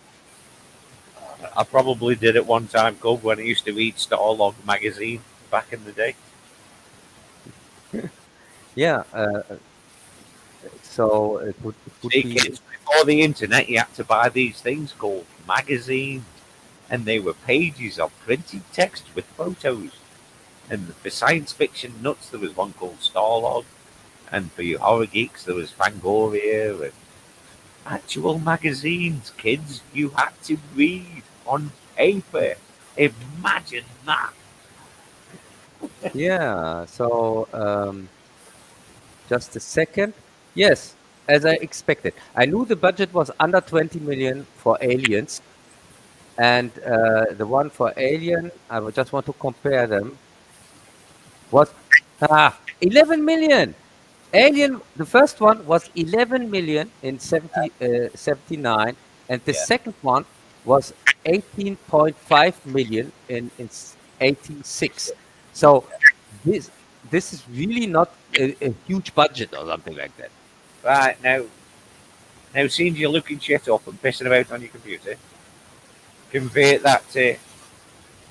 I probably did at one time, Cub, when I used to read Starlog magazine back in the day. Yeah, so it would See, be. kids, before the internet, you had to buy these things called magazines, and they were pages of printed text with photos. And for science fiction nuts, there was one called Starlog, and for you horror geeks, there was Fangoria and actual magazines. Kids, you had to read on paper. Imagine that. Yeah, so just a second. Yes, as I expected. I knew the budget was under 20 million for Aliens, and the one for Alien, I would just want to compare them, was 11 million. Alien, the first one was 11 million in 79, and the Yeah. second one was 18.5 million in 86. So this this is really not a huge budget or something like that. Right, now seeing you looking shit up and pissing about on your computer, convert that to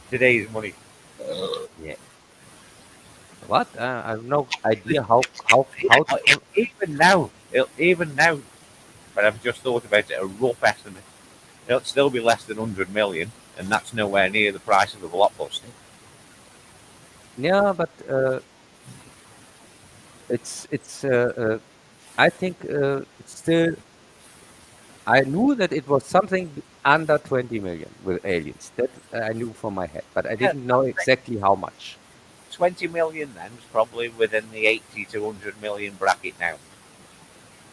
today's money. Yeah. What? I have no idea how to. Even now, but I've just thought about it, a rough estimate. It'll still be less than 100 million, and that's nowhere near the price of a blockbuster. Yeah, but it's. I think it's still. I knew that it was something under 20 million with Aliens. That I knew from my head, but I Yeah, didn't know exactly how much. 20 million then is probably within the 80 to 100 million bracket now.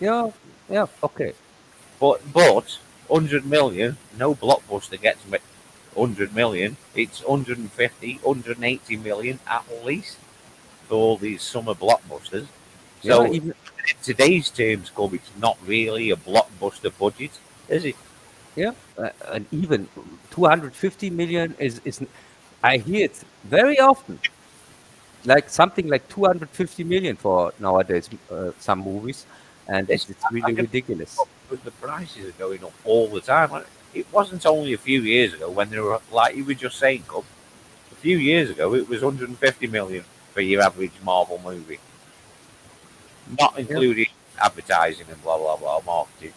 Yeah, yeah, okay. But 100 million. No blockbuster gets 100 million. It's 150, 180 million at least for all these summer blockbusters. Yeah, So even in today's terms, Cub, it's not really a blockbuster budget, is it? yeah, and even 250 million is. I hear it very often, like something like 250 million for nowadays some movies, and This it's I really can ridiculous. because the prices are going up all the time. Like, it wasn't only a few years ago when they were like you were just saying, Cub. A few years ago, it was 150 million for your average Marvel movie, not Yeah, including advertising and blah blah blah marketing.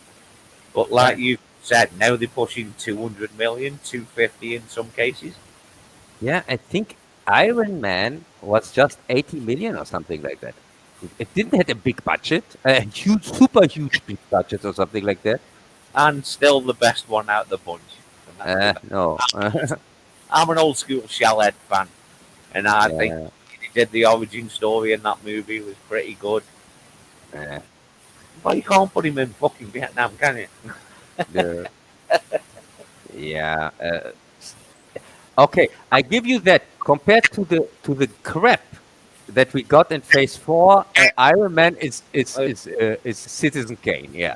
But yeah, like you said, now they're pushing 200 million, 250 in some cases. yeah. I think Iron Man was just 80 million or something like that. It didn't have a big budget, a huge, super huge big budget or something like that. And still the best one out of the bunch. And that's the best. No. I'm an old school Shellhead fan, and I think Yeah, he did the origin story in that movie was pretty good. yeah. But you can't put him in fucking Vietnam, can you? The, yeah. Okay, I give you that. Compared to the crap that we got in Phase 4, Iron Man Uh, is Citizen Kane. Yeah,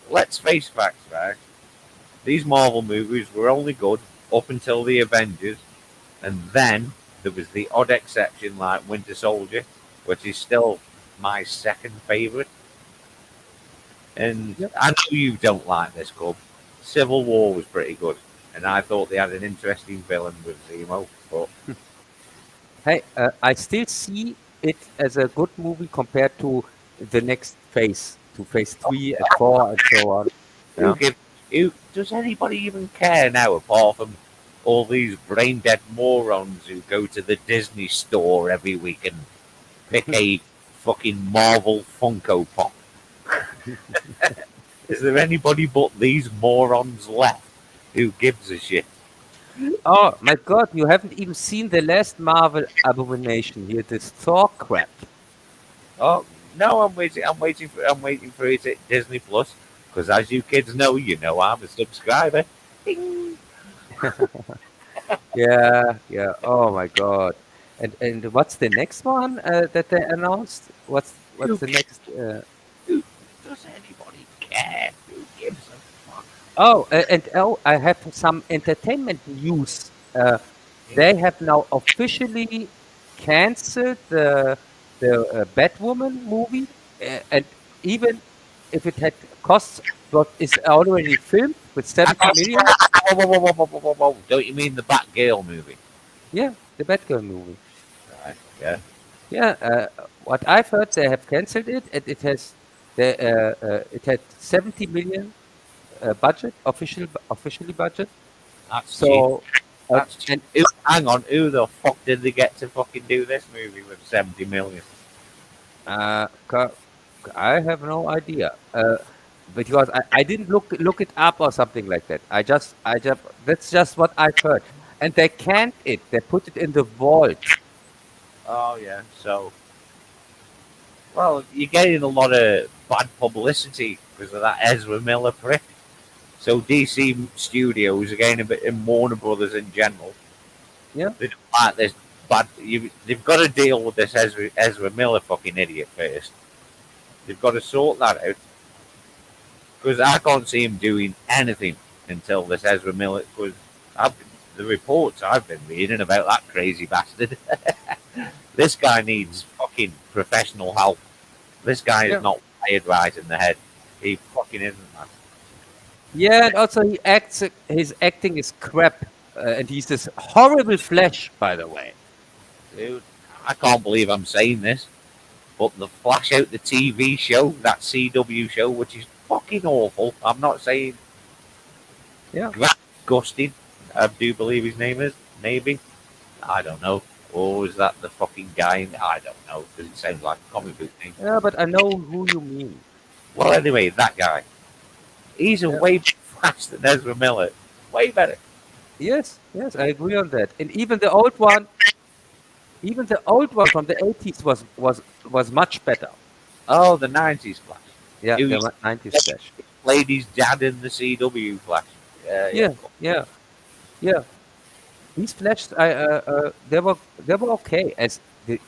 Let's face facts, right? These Marvel movies were only good up until the Avengers, and then there was the odd exception like Winter Soldier, which is still my second favourite. And yep. I know you don't like this, Cub. Civil War was pretty good, and I thought they had an interesting villain with Zemo. But Hey, I still see it as a good movie compared to the next phase, to Phase 3 and 4 and so on. who Yeah. give? Who does anybody even care now, apart from all these brain dead morons who go to the Disney store every week and pick a fucking Marvel Funko Pop? Is there anybody but these morons left who gives a shit? Oh my God, you haven't even seen the last Marvel abomination here, this Thor crap. Oh no, I'm waiting for it at Disney Plus because as you kids know, you know I'm a subscriber. Ding. Yeah, yeah. Oh my God. And what's the next one that they announced? What's Who, the next? who does anybody care? Who gives a fuck? Oh, and oh, I have some entertainment news. They have now officially canceled the Batwoman movie, and even if it had costs what is already filmed with 70 million. Whoa, whoa, whoa, whoa, whoa, whoa, whoa. Don't you mean the Batgirl movie? Yeah, the Batgirl movie. Right. Yeah. Yeah, what I've heard, they have canceled it, and it had 70 million budget, officially budget. That's cheap. So, That's cheap. and Hang on. Who the fuck did they get to fucking do this movie with 70 million? ca- I have no idea because I didn't look it up or something like that. I just that's just what I've heard, and they canned it. They put it in the vault. Oh yeah. So, well, you're getting a lot of bad publicity because of that Ezra Miller prick. So DC Studios, again, a bit in Warner Brothers in general, Yeah, they don't like this bad. They've got to deal with this Ezra Miller fucking idiot first. They've got to sort that out because I can't see him doing anything until this Ezra Miller. Because the reports I've been reading about that crazy bastard, this guy needs fucking professional help. This guy is yeah, not wired right in the head. He fucking isn't, man. yeah. And also, his acting is crap, and he's this horrible Flash, by the way. Dude, I can't believe I'm saying this, but the Flash Out the TV show, that CW show, which is fucking awful. I'm not saying Yeah. Gustin, I do believe his name is, maybe. I don't know. Or is that the fucking guy? I don't know, because it sounds like a comic book name. Yeah, but I know who you mean. Well, anyway, that guy. He's a Yeah. way better Flash than Ezra Miller. Way better. Yes, yes, I agree on that. And even the old one from the 80s was much better. Oh, the 90s Flash. Yeah, He the was 90s Flash. played his dad in the CW Flash. Yeah, Yeah, yeah, yeah. These Flash, they were okay as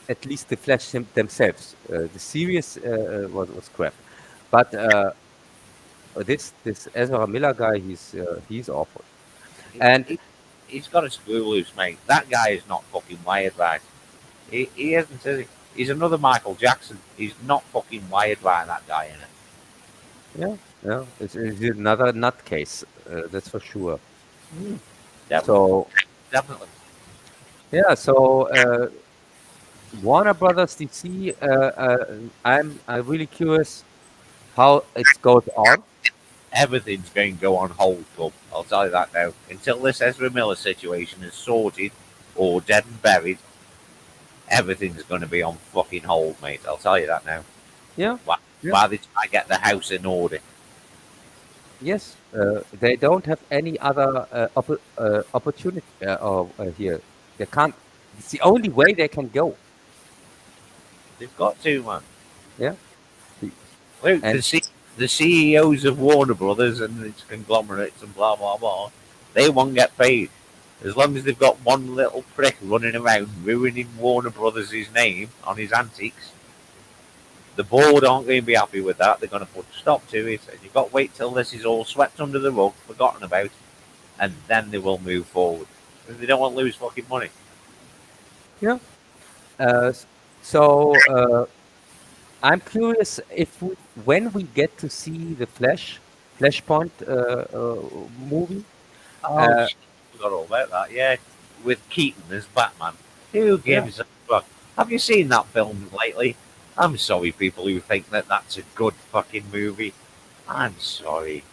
at least the Flash themselves. The series was crap, but this Ezra Miller guy, he's awful. he, And he, he's got a screw loose, mate. That guy is not fucking wired right. He isn't, is he? He's another Michael Jackson. He's not fucking wired by that guy in it. yeah, yeah, it's another nutcase, that's for sure. Definitely, So definitely. yeah, so Warner Brothers DC, I'm really curious how it goes on. Everything's going to go on hold, club. I'll tell you that now. Until this Ezra Miller situation is sorted or dead and buried, everything's going to be on fucking hold, mate. I'll tell you that now. Yeah, Why, yeah, why they try to get the house in order? yes. They don't have any other opportunity here. They can't. It's the only way they can go. They've got to, man. Yeah, The- Look, and the CEOs of Warner Brothers and its conglomerates and blah blah blah, they won't get paid as long as they've got one little prick running around ruining Warner Brothers' name on his antics. The board aren't going to be happy with that. They're going to put a stop to it, and you've got to wait till this is all swept under the rug, forgotten about, and then they will move forward. They don't want to lose fucking money. yeah. S- so I'm curious if when we get to see the Flashpoint movie. Oh, Uh, shit. Forgot all about that. Yeah, with Keaton as Batman. Who yeah, gives a fuck? Have you seen that film lately? I'm sorry, people who think that that's a good fucking movie. I'm sorry.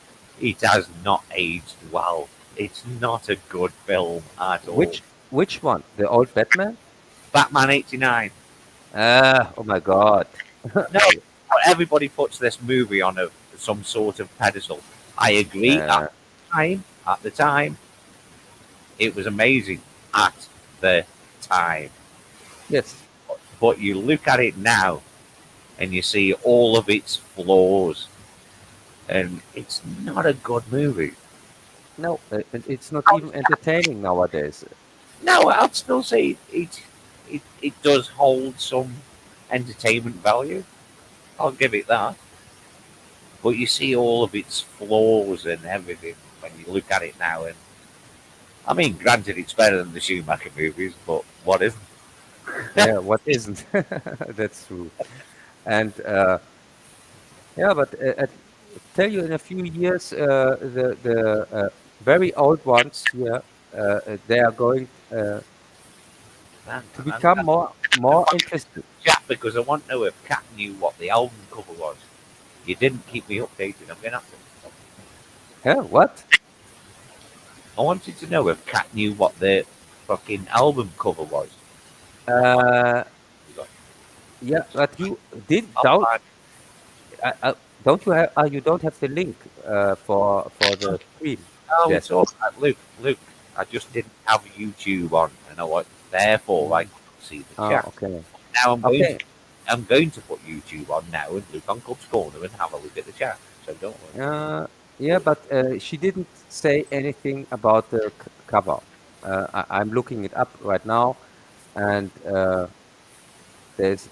It has not aged well. It's not a good film at all. which one? The old Batman? Batman '89. Oh my God. No, everybody puts this movie on some sort of pedestal. I agree. Uh, At the time, it was amazing. At the time, yes. but you look at it now, and you see all of its flaws, and it's not a good movie. No, it's not even entertaining nowadays. No, I'd still say it does hold some entertainment value. I'll give it that. But you see all of its flaws and everything when you look at it now. And I mean, granted, it's better than the Schumacher movies, but what isn't? Yeah, what isn't? That's true. And yeah, but tell you in a few years, the very old ones here, they are going Man, to I'm become more interested. chat because I want to know if Cat knew what the album cover was. You didn't keep me updated. I'm going to have to. Yeah, what? I wanted to know if Cat knew what the fucking album cover was. Uh, yeah, but you did I'll don't you have you don't have the link for the stream? Oh, Yes. it's all right. Luke, I just didn't have YouTube on. I know what. Therefore, I couldn't see the Oh, chat. okay. Now Okay. I'm going to put YouTube on now and look on Club's Corner and have a look at the chat. So don't worry. Yeah, but she didn't say anything about the cover. I'm looking it up right now, and there's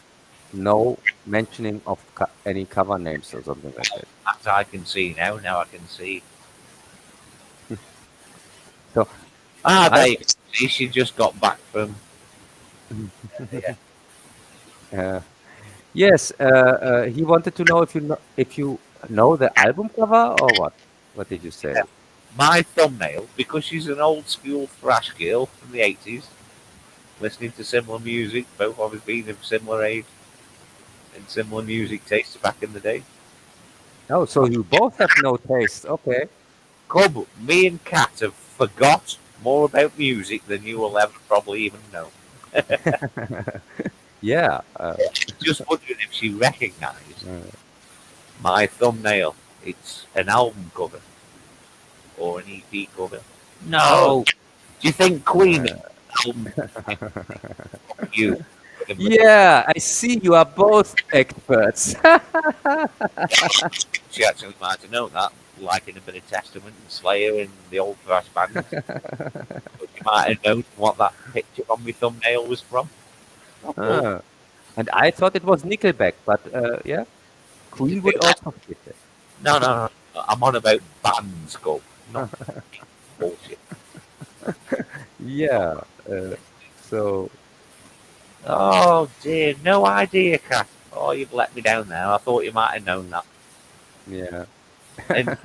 no mentioning of any cover names or something like that. As I can see now. Now I can see. So Ah, I, there. She just got back from. Yeah. uh, yes, he wanted to know if you know the album cover or what? What did you say? My thumbnail, because she's an old school thrash girl from the '80s, listening to similar music, both of us being of similar age and similar music tastes back in the day. Oh, so you both have no taste. Okay. Club, me and Kat have forgot more about music than you will ever probably even know. Yeah. Just wondering if she recognised Uh, my thumbnail. It's an album cover or an EP cover. No. Do you think Queen album you? yeah, I see you are both experts. She actually might have known that, liking a bit of Testament and Slayer and the old thrash bands. But she might have known what that picture on my thumbnail was from. Not cool. Ah, and I thought it was Nickelback, but yeah, Queen would also fit it. No, no, no. I'm on about bands, go. Not bullshit. Yeah. So Oh dear, no idea, Kat. Oh, you've let me down now. I thought you might have known that. yeah. And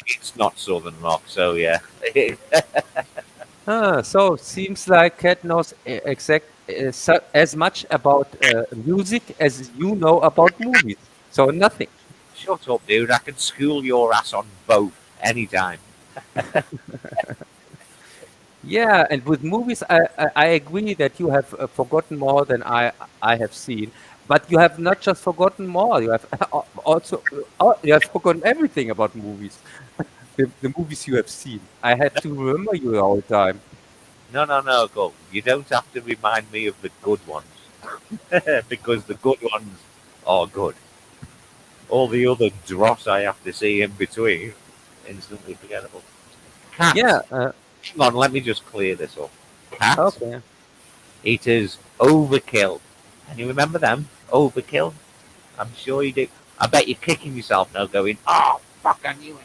it's not Southern rock, so yeah. So seems like Cat knows as much about music as you know about movies. So nothing. Shut up, dude. I can school your ass on both anytime. Yeah, and with movies, I agree that you have forgotten more than I have seen. But you have not just forgotten more. You have also you have forgotten everything about movies. The movies you have seen. I had to remember you the whole time. No, no, no, go. You don't have to remind me of the good ones. Because the good ones are good. All the other dross I have to see in between, instantly forgettable. Cats. Yeah. Hang on, let me just clear this up. Cats. Okay. It is overkill. Can you remember them? Overkill? I'm sure you do. I bet you're kicking yourself now going, oh, fuck, I knew it.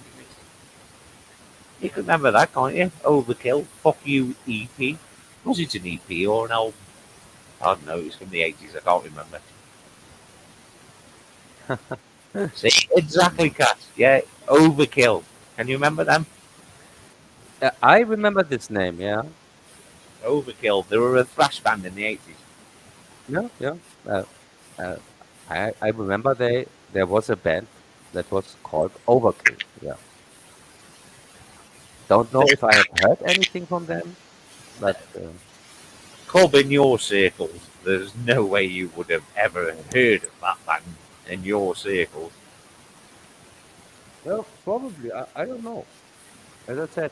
You can remember that, can't you? Overkill. Fuck you, EP. Was it an EP or an album? I don't know. It was from the 80s. I can't remember. See, exactly, Cat. Yeah, Overkill. Can you remember them? I remember this name. Yeah. Overkill. They were a thrash band in the 80s. Yeah. Yeah. Uh, uh, I remember there was a band that was called Overkill. Yeah. Don't know if I have heard anything from them, but Club in your circles. There's no way you would have ever heard of that band in your circles. well, probably. I don't know. As I said,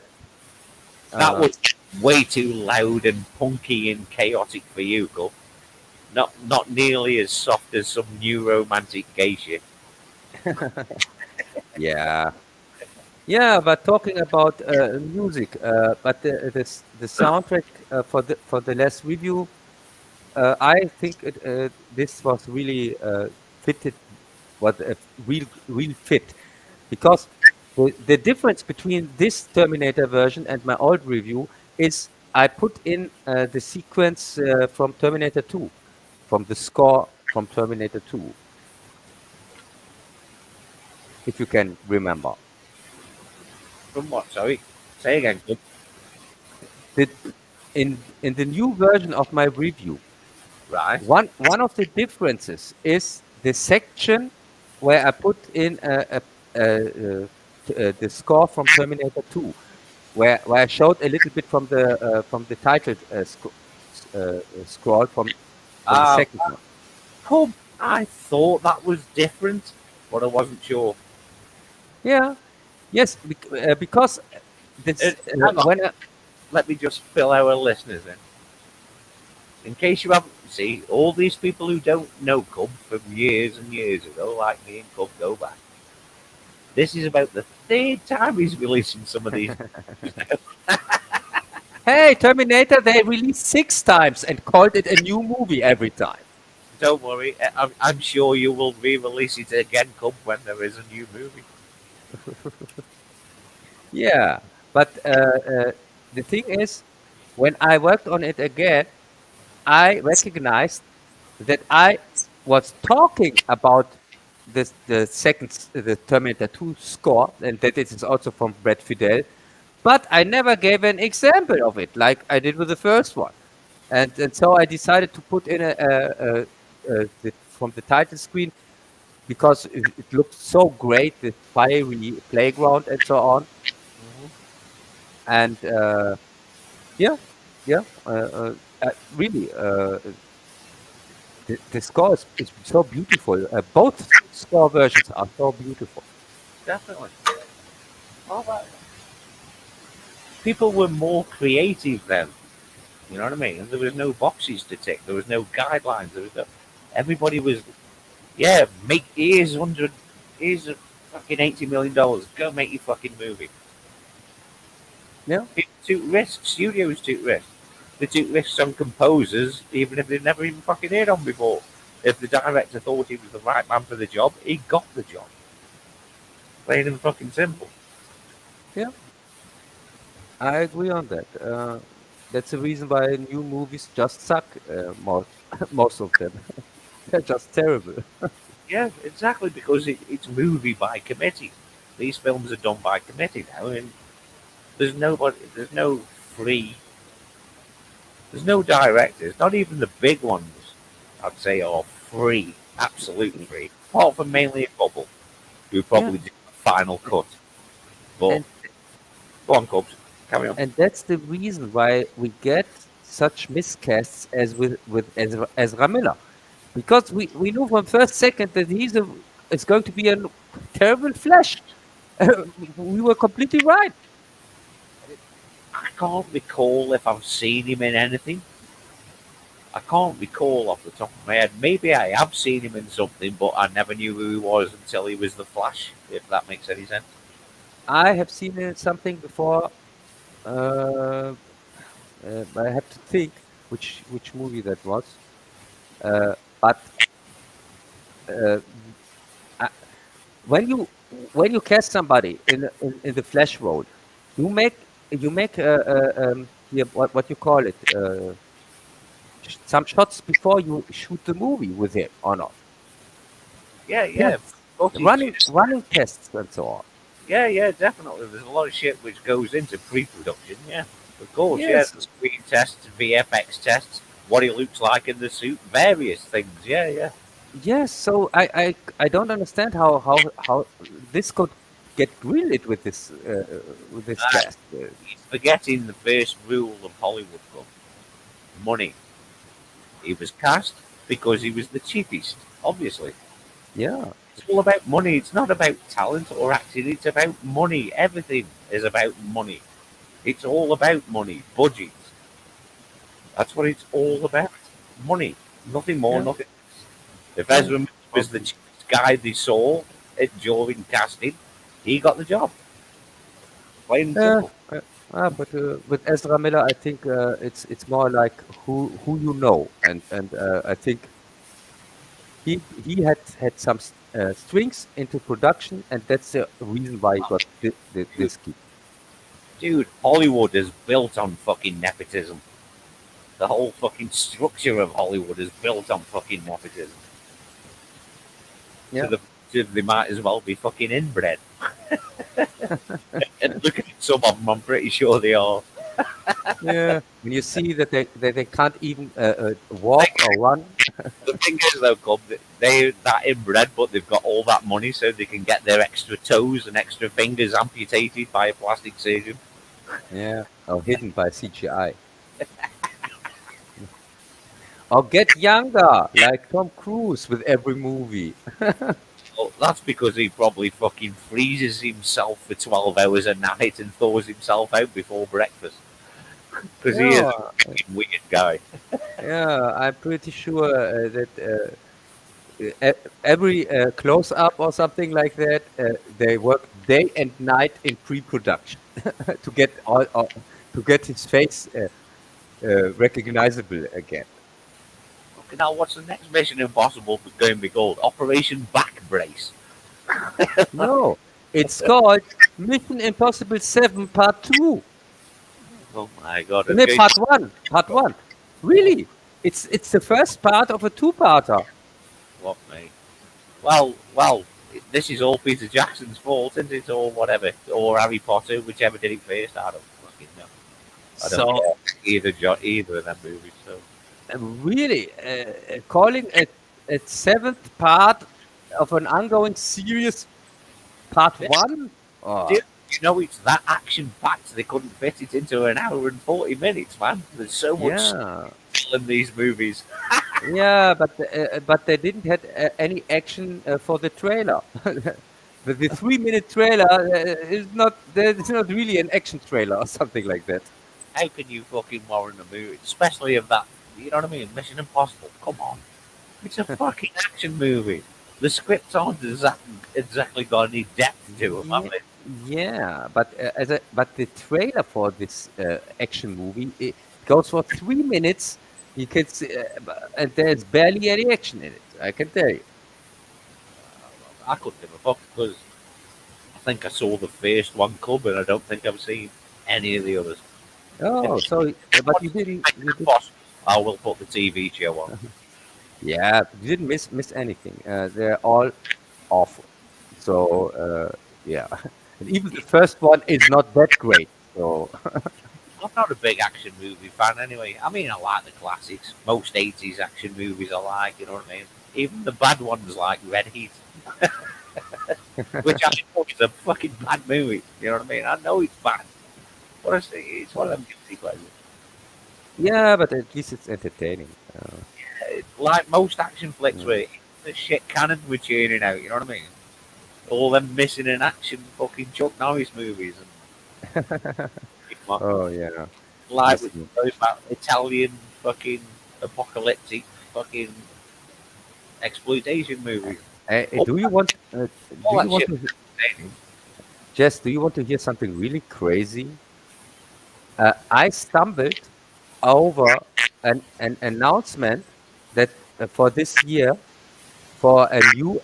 That uh, was way too loud and punky and chaotic for you, Gull. Not nearly as soft as some new romantic gay shit. yeah, yeah. But talking about music, but the soundtrack for the last review, I think this was really fitted, was a real fit, because the difference between this Terminator version and my old review is I put in the sequence from Terminator 2, from the score from Terminator 2, if you can remember. From what? Sorry, say again. Gull. The, in the new version of my review, Right. one of the differences is the section where I put in the score from Terminator 2, where I showed a little bit from the title scroll from the Uh, second one. Pub. I thought that was different, but I wasn't sure. Yeah, yes, because this Hang on. when Let me just fill our listeners in case you haven't. See, all these people who don't know Cub from years and years ago, like me and Cub go back. This is about the third time he's releasing some of these. hey Terminator, they released 6 times and called it a new movie every time. Don't worry, I'm sure you will re-release it again, Cub, when there is a new movie. Yeah, but the thing is, when I worked on it again, I recognized that I was talking about the Terminator 2 score, and that it is also from Brad Fidel, but I never gave an example of it like I did with the first one. And so I decided to put in from the title screen, because it looked so great, the fiery playground and so on. And yeah, yeah, really, the score is so beautiful. Both score versions are so beautiful. Definitely. All right. People were more creative then. You know what I mean? There was no boxes to tick. There was no guidelines. There was no. Everybody was, yeah, make ears under ears. Fucking $80 million. Go make your fucking movie. Yeah. People took risks. Studios took risks. They took risks on composers, even if they've never even fucking heard on before. If the director thought he was the right man for the job, he got the job. Plain and fucking simple. Yeah. I agree on that. That's the reason why new movies just suck. Most of them. They're just terrible. Yeah, exactly, because it's movie by committee. These films are done by committee now, and free, there's no directors, not even the big ones, I'd say, are free, absolutely free, apart from mainly a couple who Yeah. probably do a final cut. But And go on, Cubs, carry on. and that's the reason why we get such miscasts as with Ezra Miller, because we knew from first second that it's going to be a terrible Flash. We were completely right. I can't recall if I've seen him in anything. I can't recall off the top of my head. Maybe I have seen him in something, but I never knew who he was until he was the Flash, if that makes any sense. I have seen something before. Uh, I have to think which movie that was. But uh, I, when you cast somebody in the Flash role, you make here, what you call it, some shots before you shoot the movie with him or not. Yeah, Yeah, yeah. Footage. running tests and so on. Yeah, definitely. There's a lot of shit which goes into pre-production. Yeah, of course. Yeah, Yes, the screen tests, VFX tests, what he looks like in the suit, various things. Yeah. yes. So I don't understand how this could get greenlit with this Uh, cast. he's forgetting the first rule of Hollywood, Club: money. He was cast because he was the cheapest. Obviously, Yeah, it's all about money. It's not about talent or acting. It's about money. Everything is about money. It's all about money. Budgets. That's what it's all about. Money. Nothing more, yeah, nothing less. If yeah. Ezra Miller was the Okay. cheapest guy they saw during casting, he got the job. Plain and Yeah, simple. but with Ezra Miller, I think it's more like who you know, and I think he had some strings into production, and that's the reason why he got Dude, this gig. dude, Hollywood is built on fucking nepotism. The whole fucking structure of Hollywood is built on fucking nepotism. To Yeah, the they might as well be fucking inbred. And look at some of them, I'm pretty sure they are. yeah. When you see that they can't even walk or run. The thing is, though, Club, they're that inbred, but they've got all that money so they can get their extra toes and extra fingers amputated by a plastic surgeon. Yeah, or hidden by CGI. Or get younger, like Tom Cruise with every movie. Well, that's because he probably fucking freezes himself for 12 hours a night and thaws himself out before breakfast. Because he is Yeah, a fucking weird guy. yeah. I'm pretty sure that every close-up or something like that, they work day and night in pre-production to get his face recognizable again. Okay, now what's the next Mission Impossible going to be called? Operation Back Brace. No, it's called Mission Impossible 7 Part 2. Oh my god, No, okay. Part 1. Part 1. Really? It's the first part of a two-parter. What, mate? Well, this is all Peter Jackson's fault, isn't it? Or whatever. Or Harry Potter, whichever did it first. I don't fucking know. I don't So care. Either of them movies. So. really, calling a seventh part of an ongoing series part Yeah, one? Oh, dude, it's that action packed they couldn't fit it into an hour and 40 minutes, man. There's so much yeah, style in these movies. yeah, but they didn't have any action for the trailer. The 3 minute trailer is not there's not really an action trailer or something like that. How can you fucking warrant a movie, especially of that? You know what I mean? Mission Impossible. Come on, it's a fucking action movie. The scripts aren't exactly got any depth to them, have Yeah, they? yeah, but the trailer for this action movie it goes for 3 minutes. You can see, and there's barely any action in it. I can tell you. I couldn't give a fuck because I think I saw the first one club and I don't think I've seen any of the others. If Oh, so but anyone's you didn't, make you that did, possible, I will put the TV show on. yeah, you didn't miss anything. They're all awful. So yeah, and even the first one is not that great. So I'm not a big action movie fan anyway. I mean, I like the classics. Most 80s action movies I like, you know what I mean? Even the bad ones like Red Heat, which I know is a fucking bad movie. You know what I mean? I know it's bad, but it's one of them guilty pleasures. yeah, but at least it's entertaining. Like most action flicks Mm. where the shit cannon were churning out, you know what I mean? All them missing in action fucking Chuck Norris movies and Oh yeah, like with listen. those about Italian fucking apocalyptic fucking exploitation movies. All Do you want? Do all you that want shit to? was entertaining. Jess, do you want to hear something really crazy? I stumbled over an announcement that for this year for a new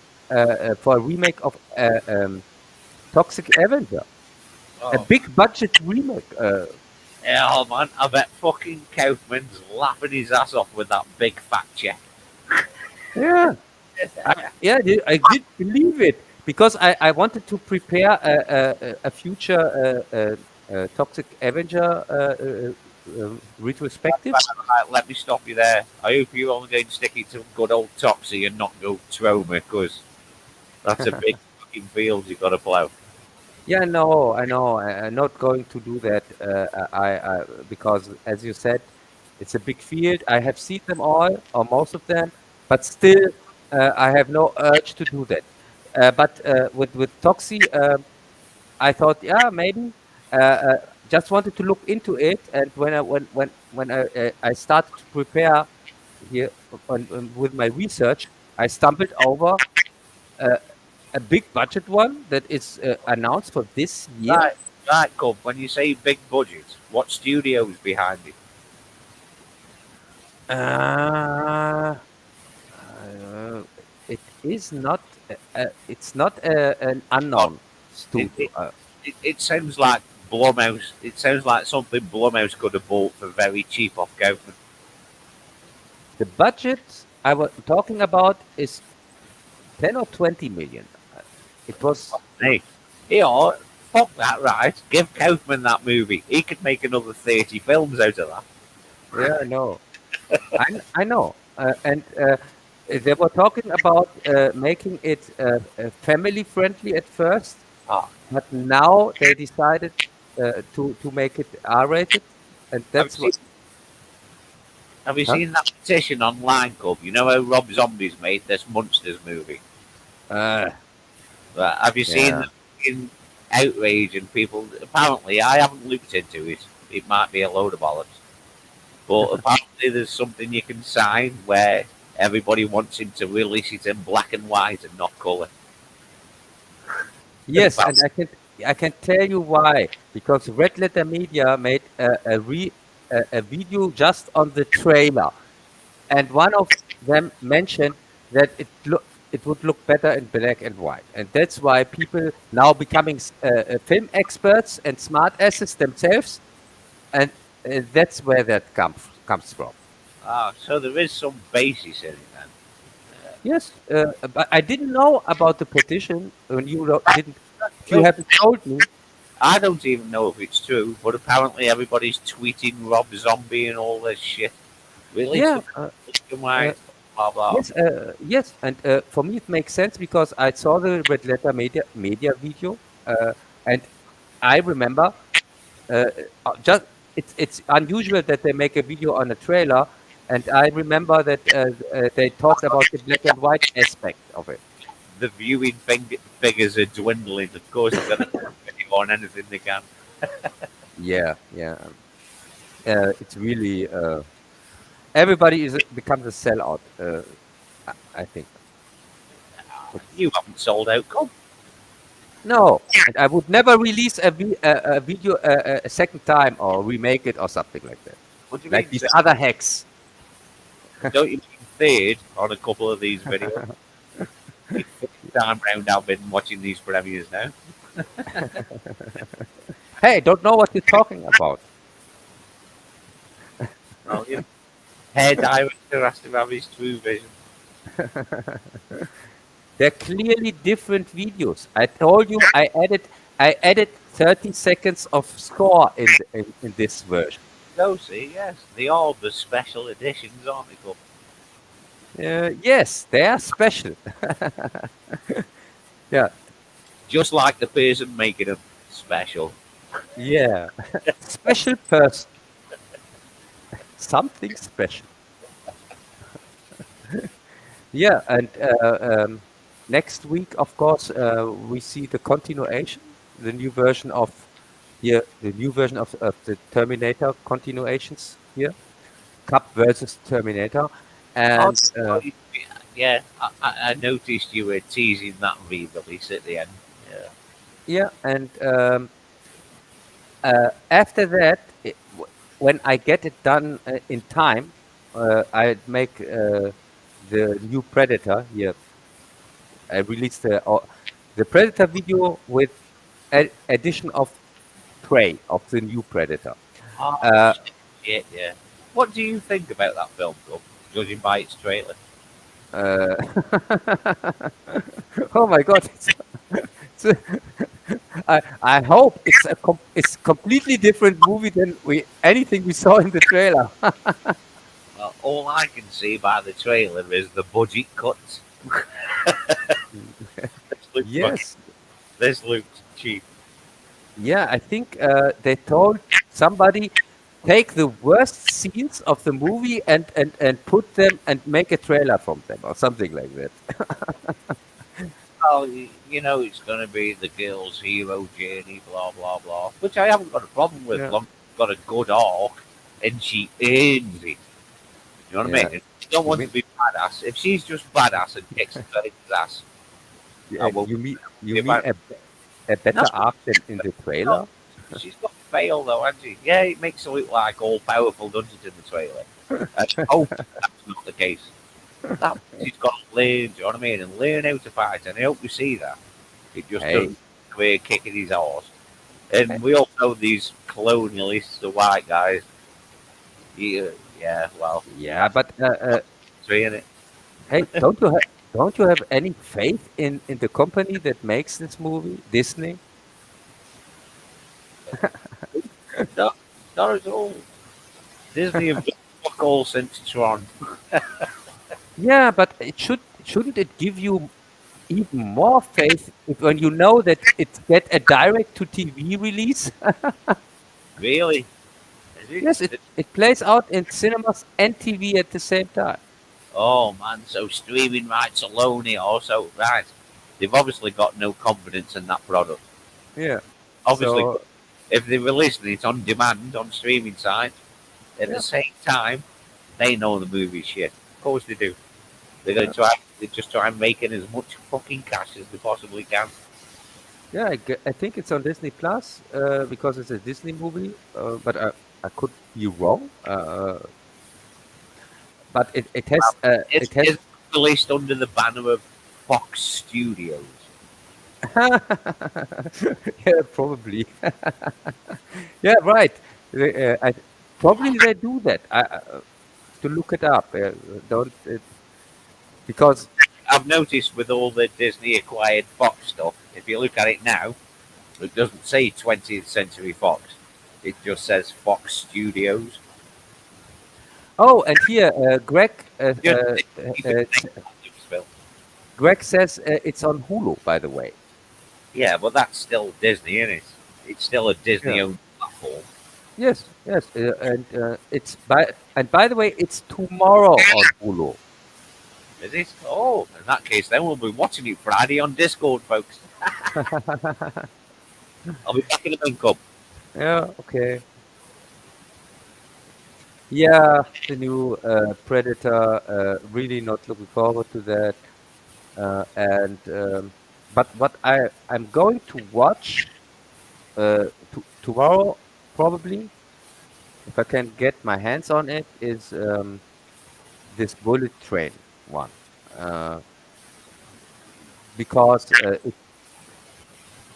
for a remake of Toxic Avenger, a Oh, big budget remake. hell, man, I bet fucking Kaufman's laughing his ass off with that big fat check. Yeah, yeah, I did believe it because I wanted to prepare a future Toxic Avenger retrospective. Right, let me stop you there. I hope you're only going to stick it to good old Topsy and not go Troma, because that's a big fucking field you've got to plough. Yeah, no, I know. I'm not going to do that. Because, as you said, it's a big field. I have seen them all, or most of them, but still, I have no urge to do that. But with Toxie, I thought, yeah, maybe. Just wanted to look into it, and when I started to prepare here with my research, I stumbled over uh, a big budget one that is announced for this year. Right, right, Cub. When you say big budget, what studio's behind it? Uh, uh, it is not. It's not an Oh, unknown it, studio. it, it sounds like Blumhouse. It sounds like something Blumhouse could have bought for very cheap off Kaufman. The budget I was talking about is 10 or 20 million. It was. Hey, you know, fuck that, right? Give Kaufman that movie. He could make another 30 films out of that. Yeah, I know. I know. And they were talking about making it family friendly at first, Ah, but now they decided to make it R-rated, and have you that's seen, what. have you Huh? seen that petition online, Cub? You know how Rob Zombie's made this Monsters movie? Uh, Have you seen yeah. the fucking outrage and people? Apparently, I haven't looked into it. It might be a load of bollocks. But apparently, there's something you can sign where everybody wants him to release it in black and white and not colour. Yes, and I can tell you why. Because Red Letter Media made a video just on the trailer, and one of them mentioned that it would look better in black and white, and that's why people now becoming film experts and smart asses themselves, and that's where that comes from. Ah, so there is some basis in it then. Yes, but I didn't know about the petition when didn't. If you Well, haven't told me, I don't even know if it's true, but apparently everybody's tweeting Rob Zombie and all this shit. Release yeah, the black and uh, white, blah blah. yes, yes, and for me it makes sense because I saw the Red Letter Media video, and I remember uh, just it's unusual that they make a video on a trailer, and I remember that they talked about the black and white aspect of it. The viewing figures are dwindling. Of course, they're going to video on anything they can. Yeah, yeah, it's really everybody is becomes a sellout. I think. You haven't sold out. Come. No, and I would never release a video a second time or remake it or something like that. What do you Like mean? these other hacks. Don't you mean third on a couple of these videos? Time round I've been watching these premieres now. Hey, don't know what you're talking about. Well, you know, hair director has to have his true vision. They're clearly different videos. I told you I added 30 seconds of score in this version. Go see, yes. They are the special editions, aren't they? Club? Yes, they are special. Yeah, Just like the person making them special. yeah. Special person. Something special. Yeah, and next week, of course, we see the continuation, the new version of here, the new version of the Terminator continuations here, Cup versus Terminator, Oh, and yeah, I noticed you were teasing that re-release at the end. Yeah. yeah, and after that, when I get it done in time, I make the new Predator here. I released the Predator video with addition of Prey of the new Predator. Oh, Uh, shit, yeah. What do you think about that film, Club, judging by its trailer? uh, oh my God! I hope it's completely different movie than anything we saw in the trailer. Well, all I can see by the trailer is the budget cuts. Yes. This looks cheap. Yeah, I think they told somebody take the worst scenes of the movie and put them and make a trailer from them or something like that. Well, you know, it's going to be the girl's hero journey, blah, blah, blah. Which I haven't got a problem with, Yeah. long as it's got a good arc and she earns it. You know what I Yeah. mean? You don't want mean- to be badass. If she's just badass and kicks the guy's ass, Yeah, I will- you mean if I- a better That's- arc than in the trailer? she's got fail though, hasn't she? Yeah, it makes her look like all powerful, doesn't it, in the trailer? I hope that's not the case. That she's got to learn, do you know what I mean? And learn how to fight. And I hope we see that. It just Hey. doesn't we're kicking his arse. And we all know these colonialists, the white guys. Yeah, well, Yeah, but three in it. hey, don't you have any faith in the company that makes this movie, Disney? Not at all. Disney have done fuck all since Tron. Yeah, but shouldn't it give you even more faith when you know that it's get a direct to TV release? Really? Is it? Yes, it plays out in cinemas and TV at the same time. Oh man, so streaming rights alone here also right. They've obviously got no confidence in that product. Yeah. Obviously, So, if they're releasing it on demand on streaming sites, at Yeah. the same time, they know the movie's shit. Of course they do. They're gonna they just try and make it as much fucking cash as they possibly can. yeah, I think it's on Disney Plus because it's a Disney movie, but I could be wrong. But it has It's, it has it's released under the banner of Fox Studios. yeah, probably. Yeah, right. Probably they do that. To look it up. Don't because I've noticed with all the Disney acquired Fox stuff, if you look at it now, it doesn't say 20th Century Fox. It just says Fox Studios. oh, and here Greg Yeah, Greg says it's on Hulu, by the way. yeah, but that's still Disney, isn't it? It's still a Disney-owned platform. Yes, yes, and by the way, it's tomorrow on Hulu. Is it? Oh, in that case, then we'll be watching it Friday on Discord, folks. I'll be back in a minute, Cup. Yeah, okay. Yeah, the new Predator. Really not looking forward to that. and but what I'm going to watch tomorrow probably, if I can get my hands on it, is this Bullet Train one, uh, because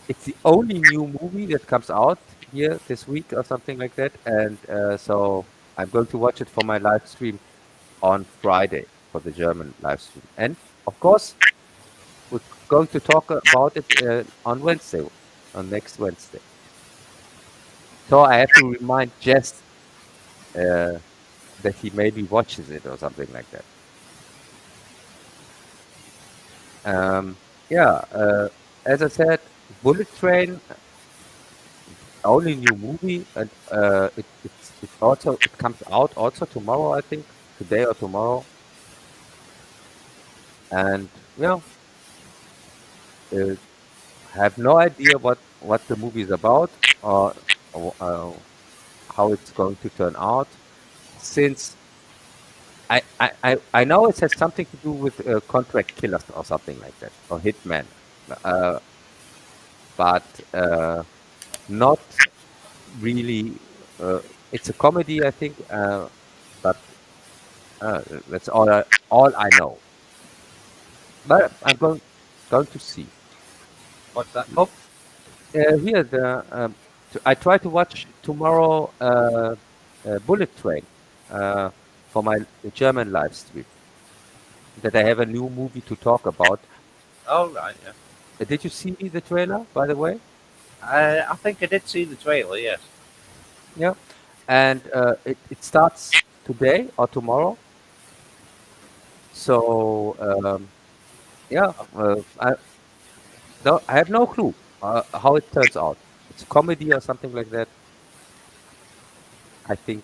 it's the only new movie that comes out here this week or something like that, and so I'm going to watch it for my live stream on Friday for the German live stream, and of course we're going to talk about it on Wednesday, on next Wednesday. So I have to remind Jess uh, that he maybe watches it or something like that. Yeah, as I said, Bullet Train, only new movie, and it comes out also tomorrow, I think, today or tomorrow, and yeah, uh, I have no idea what the movie is about or how it's going to turn out, since I know it has something to do with contract killers or something like that, or hitman, uh, but not really. It's a comedy, I think, but that's all I know. But I'm going to see. What's that called? Here, I try to watch tomorrow Bullet Train for my German live stream. That I have a new movie to talk about. Oh, right, yeah. Did you see the trailer, by the way? I think I did see the trailer, yes. Yeah. And it starts today or tomorrow. So yeah, I have no clue how it turns out. It's a comedy or something like that, I think.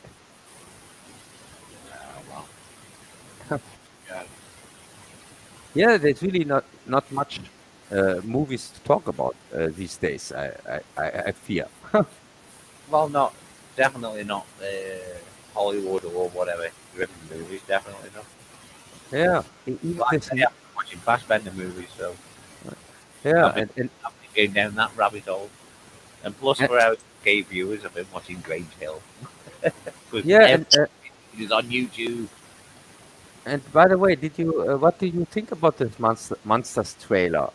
Well, yeah. Yeah, there's really not much movies to talk about these days. I fear. Well, not definitely not Hollywood or whatever driven movies. Definitely not. Yeah, even Like I this. say, I'm watching Fassbender movies, so Yeah, I've been, and I've been going down that rabbit hole. And plus, and- for our UK viewers, I've been watching Grange Hill because yeah, everything is on YouTube. and by the way, what did you think about this Monsters trailer?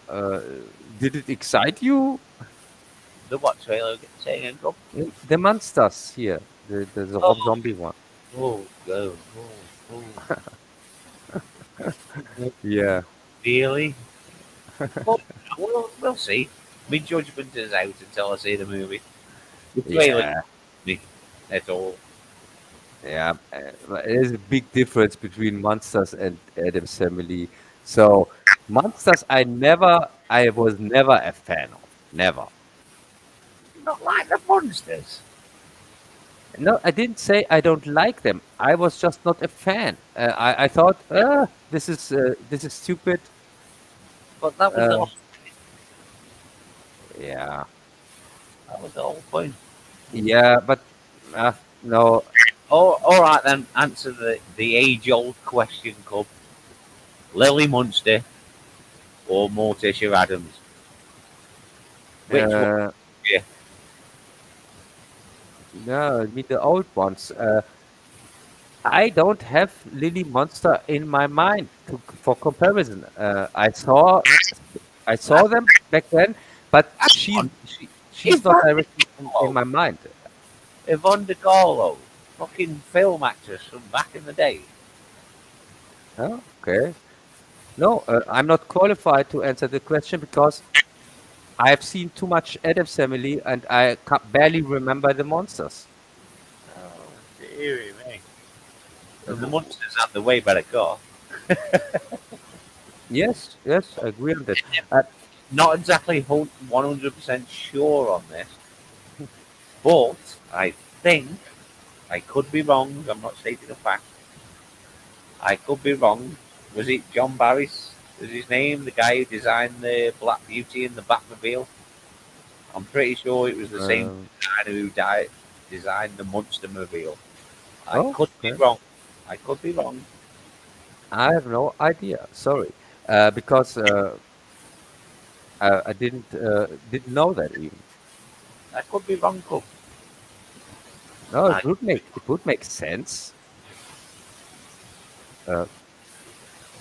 Did it excite you? The what trailer saying and go? The Monsters here, the Oh, Rob Zombie one. oh, go, Yeah, really? Well, we'll see. My judgment is out until I see the movie. The trailer, yeah, me at all. yeah. There's a big difference between Monsters and Adam's Family. So Monsters, I was never a fan of. Never. Not like the monsters. No, I didn't say I don't like them. I was just not a fan. I thought, this is stupid. But that was the Uh, yeah, that was the whole point. yeah, but uh, no, Oh, all right then. Answer the age old question, Cub. Lily Munster or Morticia Adams? Which one? uh, Yeah. no, I mean the old ones. I don't have Lily Monster in my mind for comparison. I saw them back then, but That's one. she's not Yvonne directly in my mind. De Carlo, fucking film actress from back in the day. Oh, okay. No, I'm not qualified to answer the question because I've seen too much Addams Family and I barely remember the monsters. Oh, dearie me. And the Uh, monsters have the way better car. Yes, yes, I agree on that. Uh, Not exactly 100% sure on this, but I think I could be wrong. I'm not stating a fact. I could be wrong. Was it John Barris? Was his name the guy who designed the Black Beauty and the Batmobile? I'm pretty sure it was the same um, designer who designed the Monster Mobile. I oh, could be okay. wrong. I could be wrong. I have no idea. Sorry. because I didn't know that even. That could be wrong, Cub. No, I, it would make sense. Uh,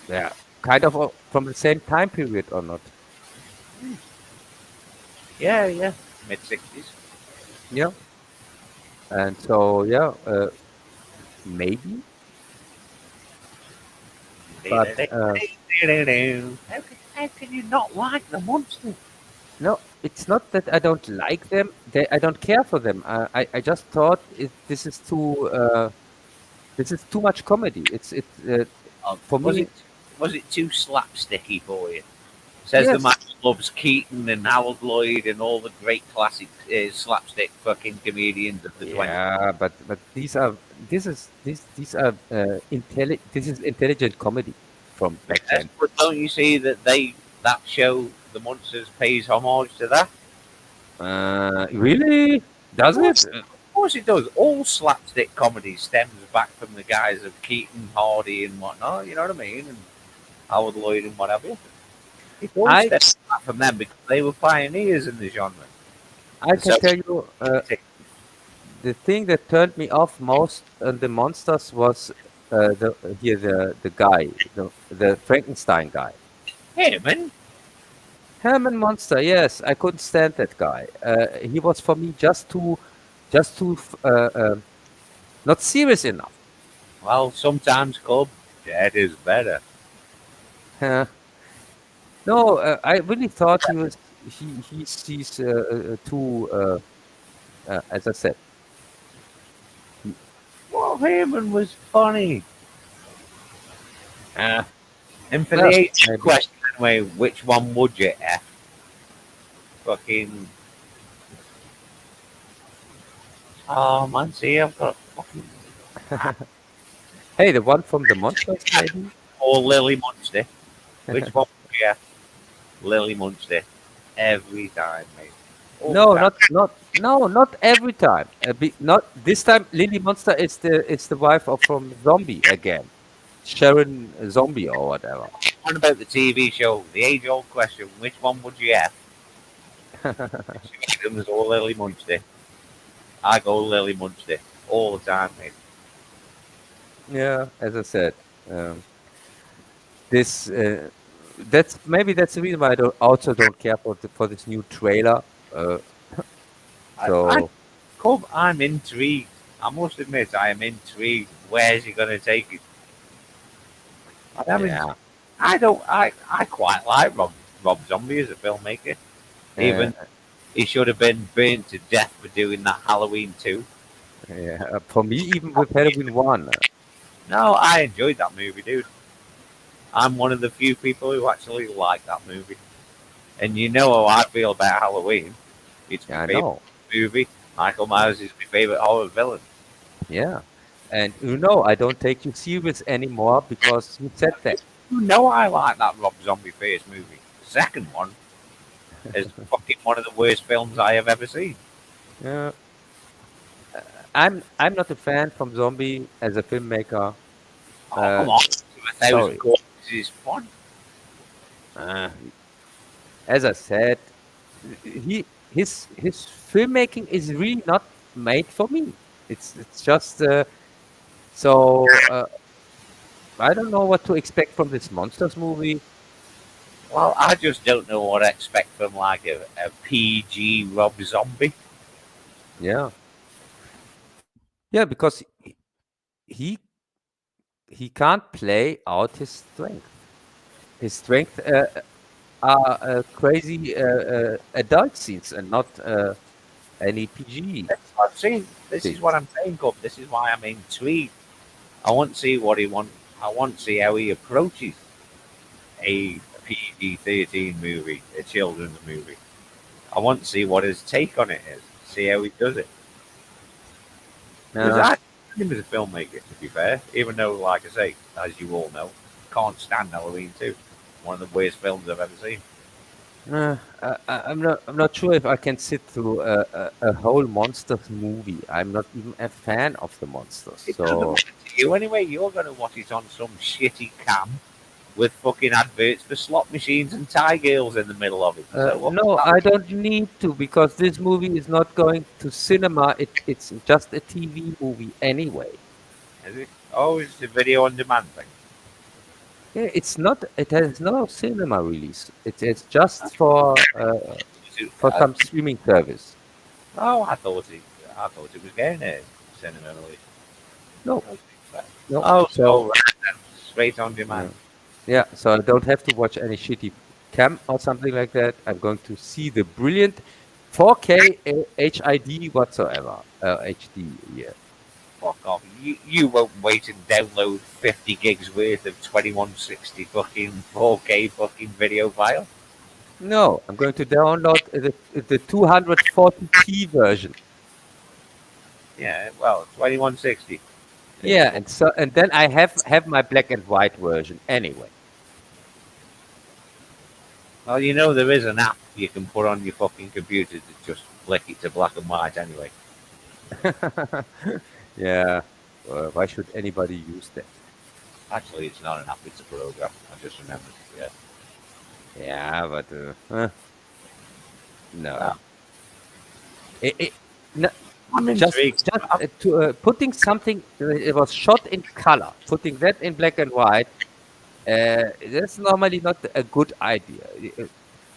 yeah, kind of from the same time period or not? yeah, mid-60s. Yeah, and so yeah, maybe, but How can you not like the monster? no, it's not that I don't like them. I don't care for them. I just thought this is too much comedy. For Was me. it too slapsticky for you? Says the Yes, man who loves Keaton and Howard Lloyd and all the great classic slapstick fucking comedians of the 20s. yeah, but these are this is intelligent comedy from back Yes, then. but don't you see that that show, The Monsters, pays homage to that? Really? Does it? Of course it does. all slapstick comedy stems back from the guys of Keaton, Hardy, and whatnot. You know what I mean? And Howard Lloyd and whatever. It all I stems back from them because they were pioneers in the genre. I And can so, tell you the thing that turned me off most on the monsters was the guy, the Frankenstein guy. hey man, Herman Monster, yes, I couldn't stand that guy. He was for me just too not serious enough. well, sometimes Cub, dead is better. No, I really thought he's too as I said. he- Well, Heyman was funny. Uh, And for the well, 18th maybe. question, anyway, which one would you F? Fucking. Oh, man, see, I've got fucking. Hey, the one from the monsters, maybe. Or Lily Munster. Which one would you F? Lily Munster. Every time, mate. All the No, time. not every time. Not this time. Lily Monster is the wife of from Zombie again, Sharon Zombie or whatever. What about the TV show? The age old question, which one would you F? Them was all Lily Munster. I go Lily Munster. All the time, mate. Yeah, as I said, this that's maybe that's the reason why I also don't care for this new trailer. Uh, I so Cub, I'm intrigued. I must admit, I am intrigued. Where's he going to take it? I am in, yeah, I don't. I quite like Rob Zombie as a filmmaker. uh, Even he should have been burnt to death for doing that Halloween 2. yeah. For me, even with Halloween 1. No, I enjoyed that movie, dude. I'm one of the few people who actually like that movie. And you know how I feel about Halloween. It's my Yeah, I favorite know. movie. Michael Myers is my favorite horror villain. Yeah, and I don't take you serious anymore because you said that. You know I like that Rob Zombie first movie. The second one is fucking one of the worst films I have ever seen. Yeah, I'm not a fan from Zombie as a filmmaker. Oh, Uh, come on. 1,000 sorry. Corpses is fun. Uh, as I said, his filmmaking is really not made for me. It's just so I don't know what to expect from this monsters movie. Well, I just don't know what to expect from like a PG Rob Zombie. Yeah, yeah, because he he can't play out his strength. His strength are crazy adult scenes and not any PG That's what I'm saying. This is scenes. what I'm saying, Gub. This is why I'm intrigued. I want to see what he want. I want to see how he approaches a PG-13 movie, a children's movie. I want to see what his take on it is. See how he does it. Because Uh, I him as a filmmaker, to be fair, even though, like I say, as you all know, can't stand Halloween 2. One of the worst films I've ever seen. I'm not sure if I can sit through a whole monsters movie. I'm not even a fan of the monsters. It doesn't So matter to you anyway. You're going to watch it on some shitty cam with fucking adverts for slot machines and Thai girls in the middle of it. So what? No, I don't need to because this movie is not going to cinema. It's just a TV movie anyway. Is it? Oh, it's a video on demand thing. Yeah, it's not. It has no cinema release. It's just for Uh, some streaming service. oh, I thought it was getting a cinema release. No, no. Oh, So right then. Straight on demand. yeah, so I don't have to watch any shitty cam or something like that. I'm going to see the brilliant 4K HID whatsoever. HD. Yeah. Fuck off. You won't wait and download 50 gigs worth of 2160 fucking 4K fucking video file. No, I'm going to download the 240p version. Yeah, well, 2160. Yeah, and then I have my black and white version anyway. Well, you know there is an app you can put on your fucking computer to just flick it to black and white anyway. Yeah. Why should anybody use that? Actually, it's not an app, it's a program. I just remembered. Yeah. Yeah, but no. Well, No, I'm just intrigued. putting something it was shot in color, putting that in black and white. That's normally not a good idea.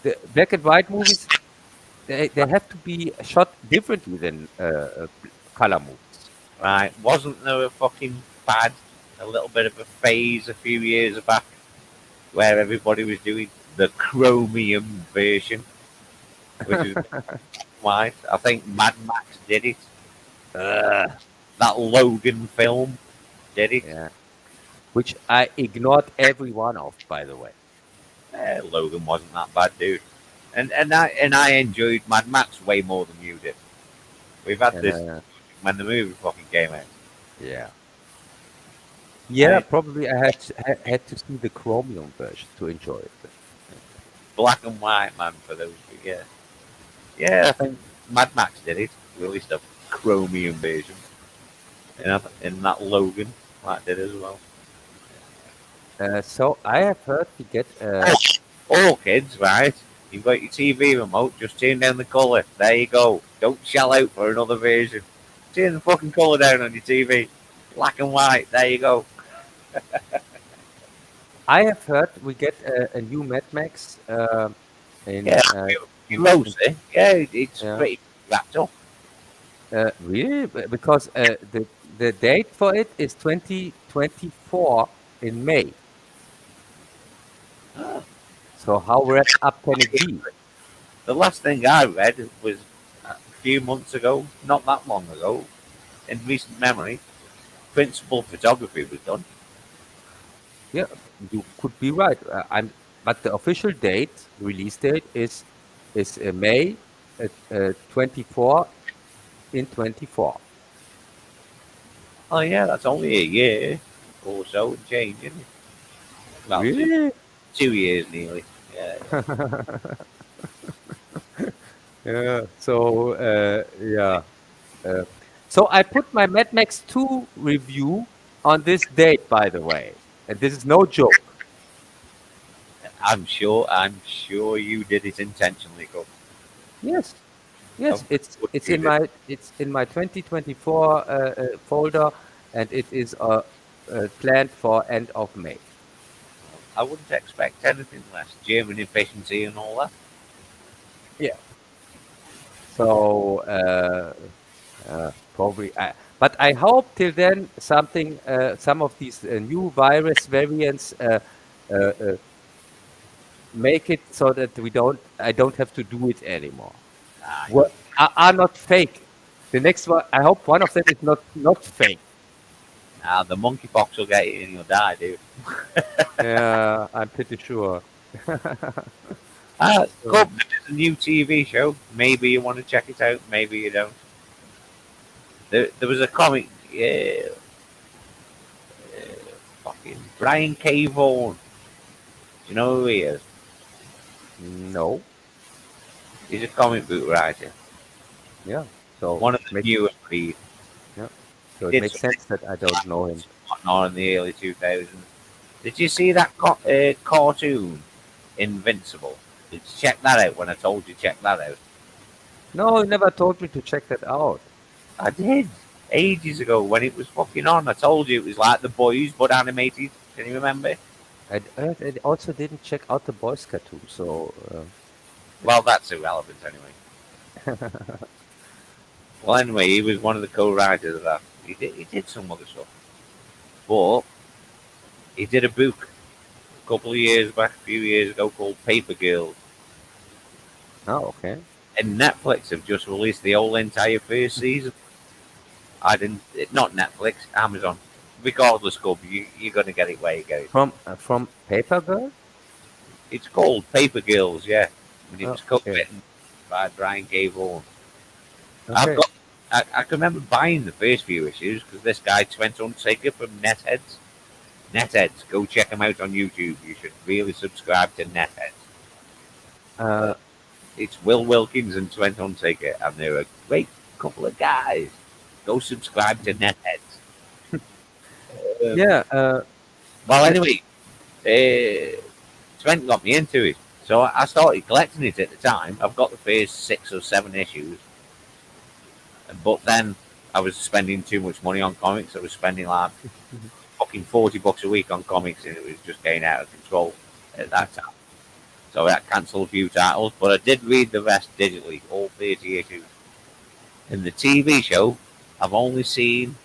The black and white movies they have to be shot differently than color movies. Right. Wasn't there a fucking fad, a little bit of a phase a few years back where everybody was doing the chromium version, which is white? I think Mad Max did it. That Logan film did it. Yeah, which I ignored every one of, by the way. Logan wasn't that bad, dude. And I enjoyed Mad Max way more than you did. We've had this Uh, when the movie fucking came out. yeah, yeah. Right. Probably I had to see the chromium version to enjoy it. Black and white, man, for those. Yeah, yeah. I think Mad Max did it. Released a chromium version, in that Logan that did as well. So I have heard to get All kids, right? You've got your TV remote. Just turn down the colour. There you go. Don't shell out for another version. Turn the fucking colour down on your TV. Black and white. There you go. I have heard we get a new Mad Max in Yeah, Rosie. Yeah, it's Yeah. pretty wrapped up. really because the date for it is 2024 in May. Ah. So how wrapped up can it be? The last thing I read was a few months ago, not that long ago, in recent memory, principal photography was done. Yeah, you could be right. But the official date, release date is May 24 in 24. Oh yeah, that's only a year or so and change, isn't it? Well, Really? 2 years nearly. Yeah. Yeah. So yeah. So I put my Mad Max 2 review on this date, by the way, and this is no joke. I'm sure you did it intentionally, Cole. Yes, yes. Oh, It's what it's you in did. my 2024 folder, and it is planned for end of May. I wouldn't expect anything less. German efficiency and all that. Yeah. So probably, but I hope till then something, some of these new virus variants make it so that I don't have to do it anymore. Ah, What are not fake. The next one, I hope one of them is not fake. the monkeypox will get you and you'll die, dude. Yeah, I'm pretty sure. Cool. There's a new TV show. Maybe you want to check it out. Maybe you don't. There was a comic. Yeah. Fucking Brian K. Vaughan. Do you know who he is? No. He's a comic book writer. Yeah. So One of the makes, newer breed. yeah. So it Did makes something sense that I don't know him. whatnot in the early 2000s. Did you see that cartoon, Invincible? Did you check that out when I told you check that out? No, you never told me to check that out. I did. Ages ago when it was fucking on. I told you it was like The Boys but animated. Can you remember? I also didn't check out the boys cartoon, so Well, that's irrelevant anyway. Well, anyway, he was one of the co-writers of that. He did some other stuff. But he did a book a couple of years back, a few years ago, called Paper Girls. oh, okay. And Netflix have just released the whole entire first season. I didn't, not Netflix, Amazon. Regardless, Cub, you're going to get it where you get it. From Paper Girl. It's called Paper Girls, yeah. And it Oh, was okay. co-written by Brian K. Vaughan. I've Okay. got. I can remember buying the first few issues because this guy Trent Hunsaker from Netheads. Netheads, go check him out on YouTube. You should really subscribe to Netheads. Uh, It's Will Wilkins and Trent Hunsaker, and they're a great couple of guys. Go subscribe to Netheads. yeah. Well, I, anyway, Trent got me into it, so I started collecting it at the time. I've got the first 6 or 7 issues, but then I was spending too much money on comics. I was spending like fucking $40 a week on comics, and it was just getting out of control at that time. So I cancelled a few titles, but I did read the rest digitally, all 30 issues. In the TV show, I've only seen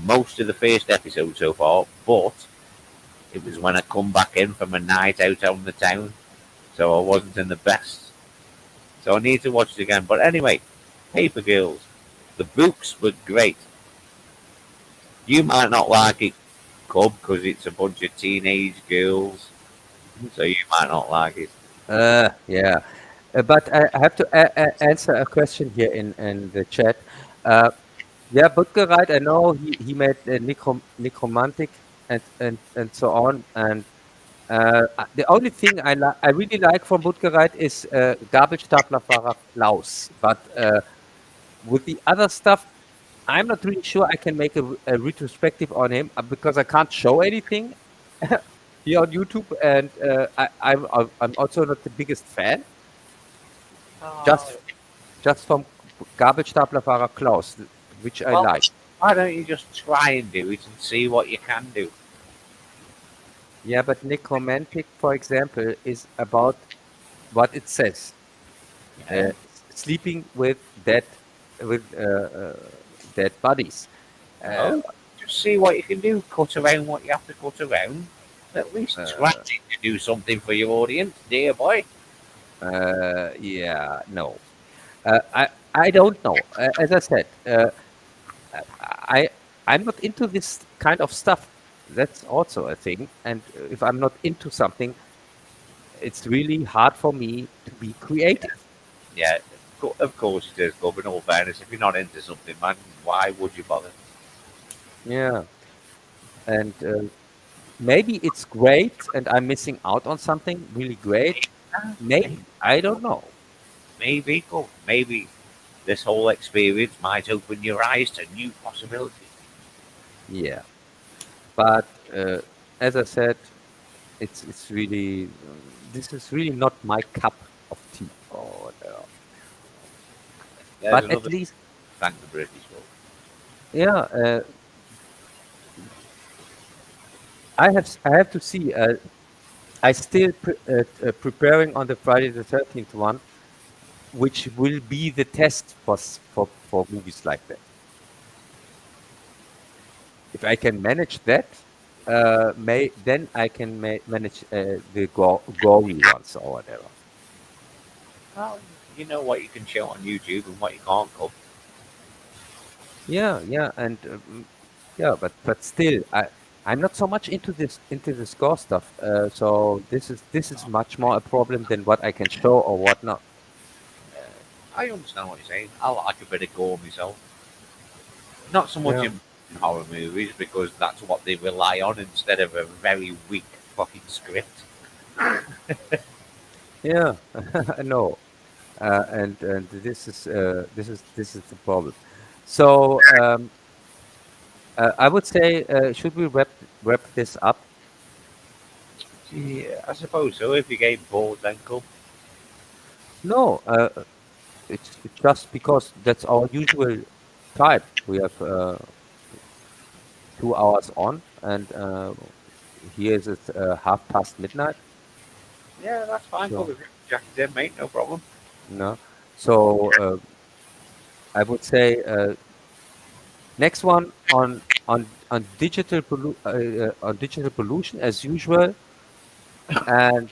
most of the first episode so far, but it was when I come back in from a night out on the town, so I wasn't in the best. So I need to watch it again. But anyway, Paper Girls, the books were great. You might not like it, Cub, because it's a bunch of teenage girls, so you might not like it. yeah. But I have to answer a question here in the chat. Uh, yeah, Butgereit, I know he made Necromantic and so on. And the only thing I really like from Butgereit is Gabelstaplerfahrer Klaus. But with the other stuff, I'm not really sure I can make a retrospective on him because I can't show anything here on YouTube, and I'm also not the biggest fan. Just just from Gabelstaplerfahrer Klaus, which I Well, like. why don't you just try and do it and see what you can do? Yeah, but Necromantic, for example, is about what it says: Yeah. sleeping with with dead bodies. Uh, No, just see what you can do. Cut around what you have to cut around. At least try uh, to do something for your audience, dear boy. yeah, no, I don't know. As I said, I I'm not into this kind of stuff. That's also a thing. And if I'm not into something, it's really hard for me to be creative. Yeah, of course it is, Gov. In all fairness, if you're not into something, man, why would you bother? Yeah, and maybe it's great, and I'm missing out on something really great. Maybe, Maybe I don't know. maybe, Gov. Maybe this whole experience might open your eyes to new possibilities. Yeah, but as I said, it's really this is really not my cup of tea. Or There's but at another least thank the British for. yeah, I have to see. I still preparing on the Friday the 13th one, which will be the test for movies like that. If I can manage that, may then I can manage the gory ones or whatever. Well, you know what you can show on YouTube and what you can't, Gov. Yeah, yeah, and yeah, but still, I'm not so much into this gore stuff. So this is much more a problem than what I can show or what not. I understand what you're saying. I like a bit of gore myself. Not so much Yeah, in horror movies because that's what they rely on instead of a very weak fucking script. yeah, no, and this is the problem. So I would say, should we wrap this up? Yeah, I suppose so. If you get bored, then come. No, it's just because that's our usual time. We have 2 hours on, and here is it midnight. Yeah, that's fine. Come So with jacket in, mate. No problem. no, so I would say next one on digital pollution as usual, and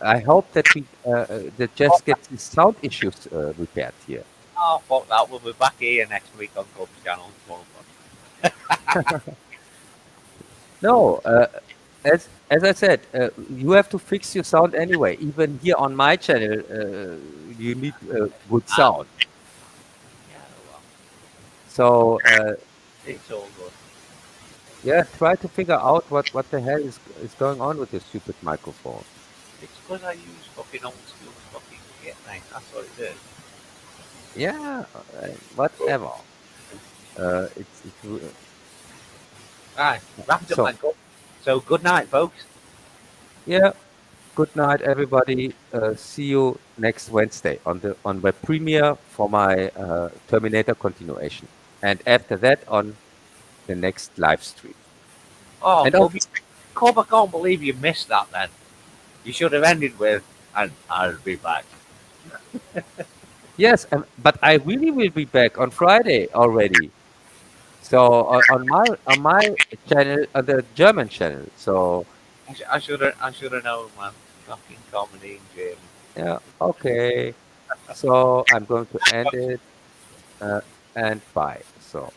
I hope that we that Jess Fuck that. gets his sound issues repaired here. Oh, fuck that. We'll be back here next week on Cubs channel. No, as I said, you have to fix your sound anyway. Even here on my channel, you need good Ah, sound. yeah, well, So it's all good. yeah, try to figure out what the hell is going on with this stupid microphone. It's because I use fucking old school fucking kit, mate. That's what it is. Yeah, whatever. Right, wrap it up So then, Cup. So, good night, folks. yeah. Good night, everybody. See you next Wednesday on the premiere for my Terminator continuation, and after that on the next live stream. Oh, And of Cup, I can't believe you missed that then. You should have ended with, and I'll be back. yes, but I really will be back on Friday already. So on my channel, the German channel. So I should have known, man. Fucking comedy in German. yeah, okay. So I'm going to end it and bye. So.